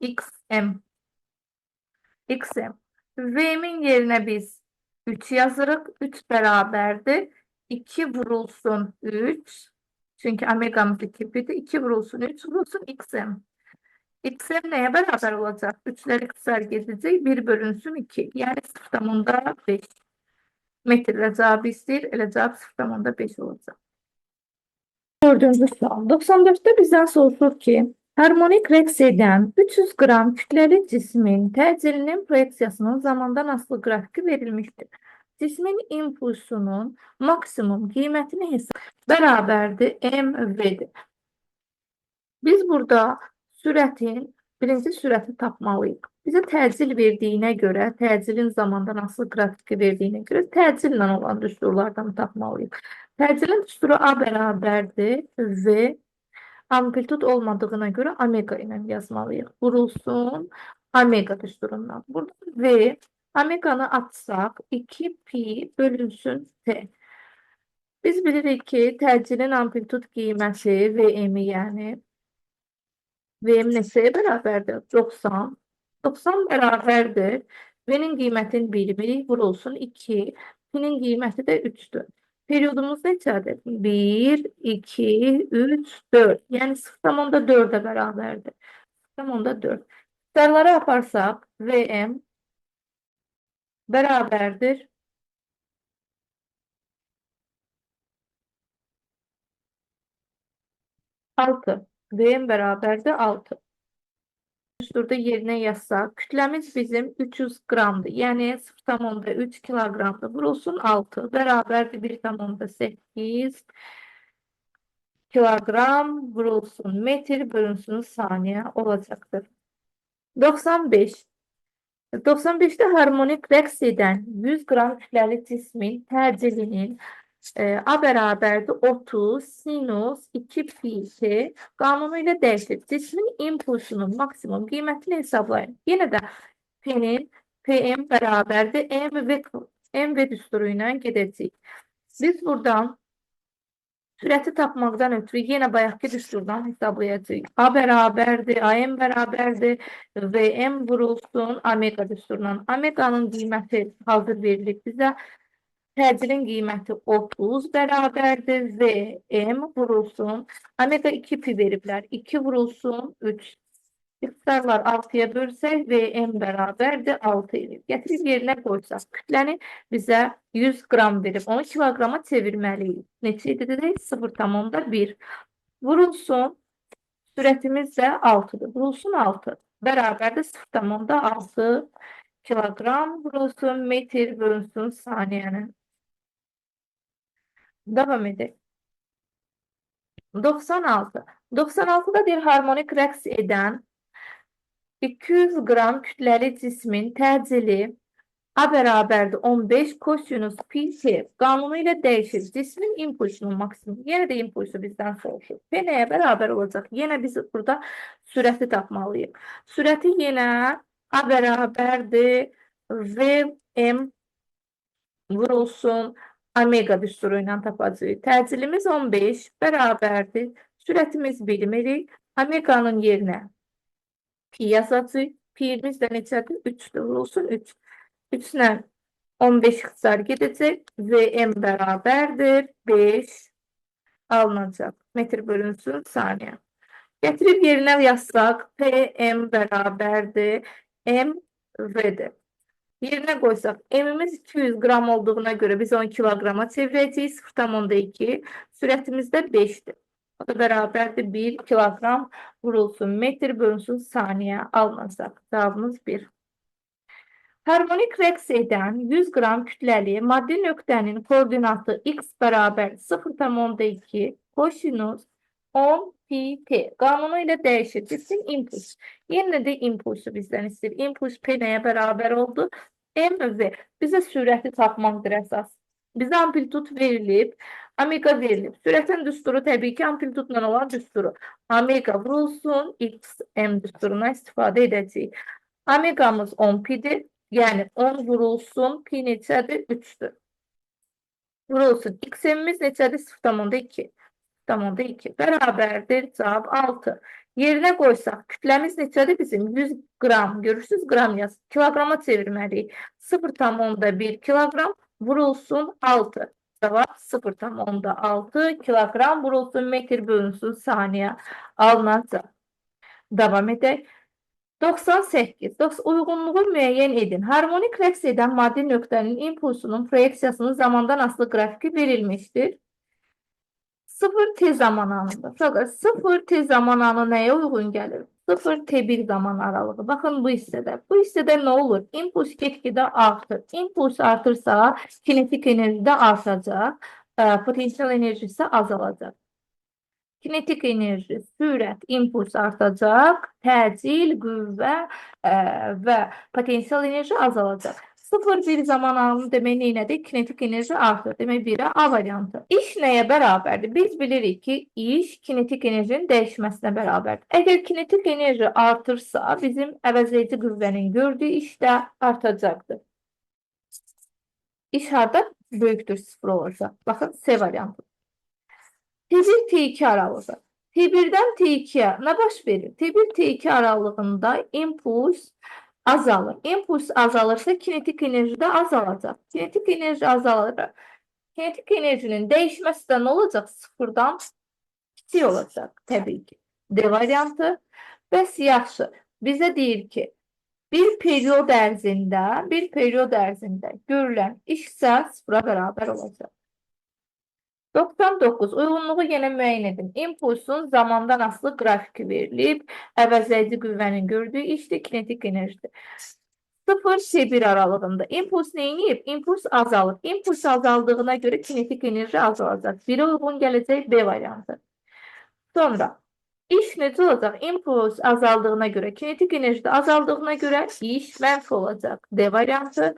S1: xm. V'min yerine biz 3 yazırıq. 3 bərabərdir 2 vurulsun 3. Çünki omegamız 2 pi'dir. 2 vurulsun 3 vurulsun xm. Xm neye beraber olacak? 3'ler x'ler gezecek. 1 bölünsün 2. Yani 0,5 metre cevabı istəyir. Elə cevap 0,5 olacak. Dördüncü sual. 94'te bizden sorulur ki harmonik rəqs edən 300 qram kütləli cismin təcilinin proyeksiyasının zamandan asılı qrafiki verilmiştir. Cismin impulsunun maksimum qiymətini hesab bərabərdir mv'dir. Biz burada birinci sürəti tapmalıyıq. Bizə təcil verdiyinə görə, təcilin zamandan asılı qrafiki verdiyinə görə təcillə olan düsturlardan tapmalıyıq. Təcilin düsturu A bərabərdir V. Amplitud olmadığına görə omega ilə yazmalıyıq. Vurulsun omega düsturundan. Burada V, omeganı açsaq 2 pi bölünsün t. Biz bilirik ki təcilin amplitud qiyməti Vm-i yəni Vm neçəyə bərabərdir? 90. 90 bərabərdir. V'nin qiymətin 1 vurulsun 2. P'nin qiyməti də 3'dür. Periyodumuz neçədir? 1, 2, 3, 4. Yəni 0,4'ə bərabərdir. 0,4. Sarıları aparsaq, Vm bərabərdir 6. Vm bərabərdir 6. Düsturda yerinə yazsaq, kütləmiz bizim 300 qramdır. Yəni 0,3 kiloqramdır. Vurulsun 6. Bərabərdir 1,8 kiloqram vurulsun metr bölünsün saniyə olacaqdır. 95. 95'te harmonik rəqs edən 100 qram kütləli cismin təcilinin A bərabərdir 30 sinus 2 pi t qanunu ilə dəyişir. Cismin impulsunun maksimum qiymətini hesablayın. Yenə də Pm bərabərdir M və düsturu ilə gedəcəyik. Biz buradan sürəti tapmaqdan ötürü yenə bayaqki düsturdan hesablayacağıq. A bərabərdir, AM bərabərdir, VM vurulsun omega düsturundan. Omeganın qiyməti hazır verilib bizə. Təcilin qiyməti 30 bərabərdir, VM vurulsun. Omega 2 pi veriblər. 2 vurulsun 3. İxtisarlar 6'ya bölsək, Vm bərabərdir 6 edir. Gətirib yerinə qoysaq, kütləni bizə 100 qram verib, onu kiloqrama çevirməliyik. Neçə edir? 0,1. Vurulsun, sürətimiz də 6'dır. Vurulsun 6. Bərabərdir 0,6 kiloqram vurulsun, metr bölünsün saniyənin. Davam edək. 96. 96'da bir harmonik rəqs edən 200 qram kütləli cismin təcili A bərabərdir 15 kosinus pi t qanunu ilə dəyişir. Cismin impulsunun maksimum. Yenə də impulsu bizdən soruşur. P nəyə bərabər olacaq? Yenə biz burada sürəti tapmalıyıq. Sürəti yenə A bərabərdir Vm vurulsun omega düsturu ilə tapacağıq. Təcilimiz 15 bərabərdir. Sürətimiz bilmirik. Omeganın yerinə pi yazacağıq. Pi'miz də neçədir? 3'dür. Vurulsun 3. 3 ilə 15 ixtisar gedəcək. Vm bərabərdir 5 alınacaq. Metr bölünsün saniyə. Gətirib yerinə yazsaq, Pm bərabərdir mv'dir. Yerinə qoysaq, m'imiz 200 qram olduğuna görə biz 10 kiloqrama çevirəcəyik. 0,2. Sürətimiz də 5'dir. O da bərabərdir 1 kiloqram vurulsun. Metr bölünsün saniyə alınacaq. Cavabımız 1. Harmonik rəqs edən 100 qram kütləli maddi nöqtənin koordinatı x bərabər 0,2 kosinus 10 pi t qanunu ilə dəyişir. Cismin impuls. Yenə də impulsu bizdən istəyir. İmpuls p nəyə bərabər oldu? mv. Bizə sürəti tapmaqdır əsas. Bizə amplitud verilib, omega verilib. Sürətin düsturu təbii ki, amplitudla olan düsturu. Omega vurulsun, x m düsturuna istifadə edəcəyik. Omegamız 10 pi'dir. Yəni 10 vurulsun, pi neçədir? 3'dür. Vurulsun, x'imiz neçədir? 0,2. 0,2 bərabərdir, cavab 6. Yerinə qoysaq, kütləmiz neçədir bizim? 100 qram, görürsünüz, qram yaz. Kiloqrama çevirməliyik. 0,1 kiloqram vurulsun 6. Cavab 0,6 kiloqram vurulsun, metr bölünsün saniyə alınacaq. Davam edək. 98. Uyğunluğu müəyyən edin. Harmonik rəqs edən maddi nöqtənin impulsunun proyeksiyasının zamandan asılı qrafiki verilmişdir. 0 t zaman anında. Fakat 0 t zaman anı nəyə uyğun gəlir? 0 t1 zaman aralığı. Baxın bu hissədə. Bu hissədə nə olur? İmpuls get-gedə artır. İmpuls artırsa kinetik enerji də artacaq. Potensial enerjisi azalacaq. Kinetik enerji, sürət, impuls artacaq, təcil, qüvvə və potensial enerji azalacaq. 0,1 zaman aralığını demək neynədir? Kinetik enerji artır. Demək 1'ə A variantı. İş nəyə bərabərdir? Biz bilirik ki, iş kinetik enerjinin dəyişməsinə bərabərdir. Əgər kinetik enerji artırsa, bizim əvəzləyici qüvvənin gördüyü iş də artacaqdır. İş harda? Böyükdür 0 olacaq. Baxın, C variantı. T1, T2 aralığı. T1'dən T2'ye nə baş verir? T1, T2 aralığında impuls azalır. İmpuls azalırsa kinetik enerji də azalacaq. Kinetik enerji azalır. Kinetik enerjinin dəyişməsi də nə olacaq? Sıfırdan kiçik olacaq təbii ki. D variantı. Bəs yaxşı. bizə deyir ki, bir periyod ərzində görülən iş isə sıfıra bərabər olacaq. 99. Uyğunluğu yenə müəyyən edin. İmpulsun zamandan asılı qrafiki verilib. Əvəzləyici qüvvənin gördüyü işdir, kinetik enerjidir. 0-1 aralığında impuls neyiniyib? İmpuls azalır. İmpuls azaldığına görə kinetik enerji azalacaq. 1-ə uyğun gələcək B variantı. Sonra iş necə olacaq? İmpuls azaldığına görə, kinetik enerji də azaldığına görə iş mənfi olacaq. D variantı.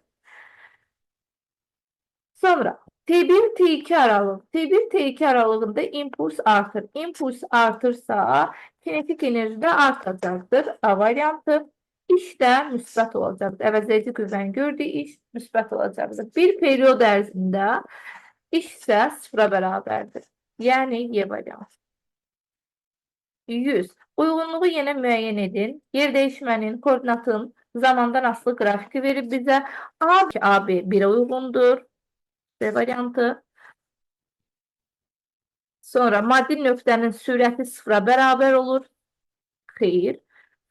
S1: Sonra T1, T2 aralığı. T1, T2 aralığında impuls artır. İmpuls artırsa kinetik enerji də artacaqdır. A variantı. İş də müsbət olacaqdır. Əvəzləyici qüvvənin gördüyü iş müsbət olacaqdır. Bir periyod ərzində iş isə sıfıra bərabərdir. Yəni Y variantı. 100. Uyğunluğu yenə müəyyən edin. Yer dəyişmənin, koordinatın zamandan asılı qrafiki verib bizə. AB 1-ə uyğundur. B variantı. Sonra maddi nöqtənin sürəti sıfıra bərabər olur. Xeyr.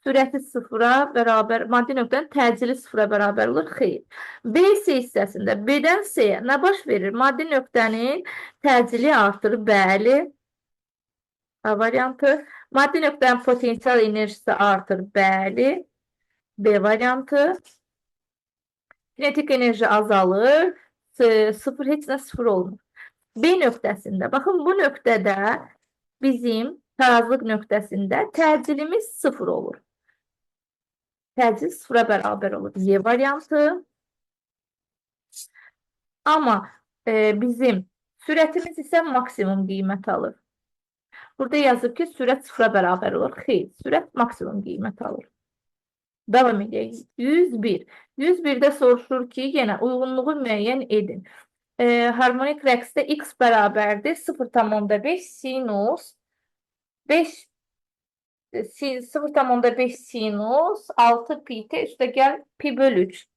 S1: Sürəti sıfıra bərabər, maddi nöqtənin təcili sıfıra bərabər olur. Xeyr. B hissəsində B-dən C-yə nə baş verir? Maddi nöqtənin təcili artır. Bəli. A variantı. Maddi nöqtənin potensial enerjisi artır. Bəli. B variantı. Kinetik enerji azalır. Sıfır heç nə sıfır olmur. B nöqtəsində, baxın bu nöqtədə bizim tarazlıq nöqtəsində təcilimiz sıfır olur. Təcil sıfıra bərabər olur. Y variantı. Amma bizim sürətimiz isə maksimum qiymət alır. Burada yazır ki, sürət sıfıra bərabər olur. Xeyr, sürət maksimum qiymət alır. Davam edək. 101. 101-də soruşur ki, yenə uyğunluğu müəyyən edin. Harmonik rəqsdə x bərabərdir 0,5 sinus 0,5 sinus 6 pi t üstə gəl pi bölü 3.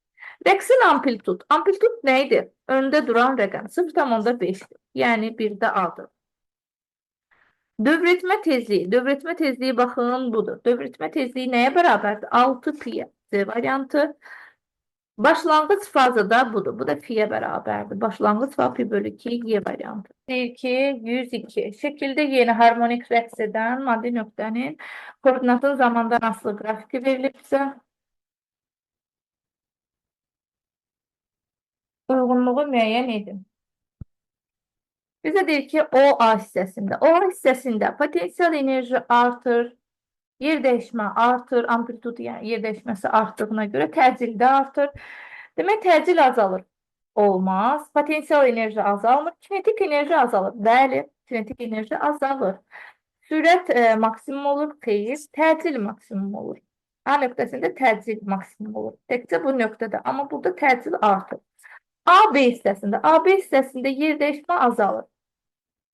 S1: Rəqsin amplitud. Amplitud nə idi? Öndə duran rəqəm 0,5-dir. Yəni 1-də A-dır. Dövretmə tezliyi. Dövretmə tezliyi baxın budur. Dövretmə tezliyi nəyə bərabərdir? 6 pi-yə. C variantı. Başlanğıc fazı da budur. Bu da fiyə bərabərdir. Başlanğıc fazı pi bölü 2 Y variantı. Deyir ki, 102. Şəkildə yeni harmonik rəqs edən maddi nöqtənin koordinatın zamandan asılı qrafiki verilib bizə. Uyğunluğu müəyyən edin. Bizə deyir ki, OA hissəsində. OA hissəsində potensial enerji artır. Yer dəyişmə artır, amplitudu, yəni yer dəyişməsi artdığına görə təcil də artır. Demək, təcil azalır. Olmaz. Potensial enerji azalmır. Kinetik enerji azalır. Bəli, kinetik enerji azalır. Sürət maksimum olur. Xeyr, təcil maksimum olur. A nöqtəsində təcil maksimum olur. Təkcə bu nöqtədə. Amma burada təcil artır. AB hissəsində yer dəyişmə azalır.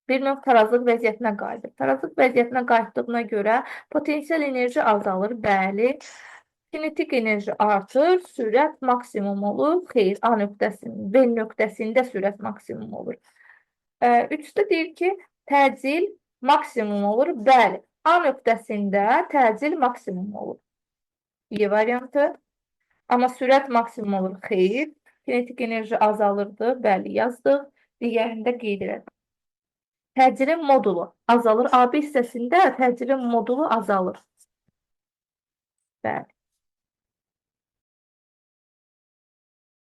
S1: Bir növ tarazlıq vəziyyətinə qayıdır. Tarazlıq vəziyyətinə qayıtdığına görə potensial enerji azalır. Bəli. Kinetik enerji artır. Sürət maksimum olur. Xeyr, A nöqtəsində, B nöqtəsində sürət maksimum olur. 3-də deyir ki, təcil maksimum olur. Bəli. A nöqtəsində təcil maksimum olur. Y variantı. Amma sürət maksimum olur. Xeyr. Kinetik enerji azalırdı. Bəli, yazdıq. Digərində qeyd edelim. Təcilin modulu azalır. AB hissəsində təcilin modulu azalır. Bəli.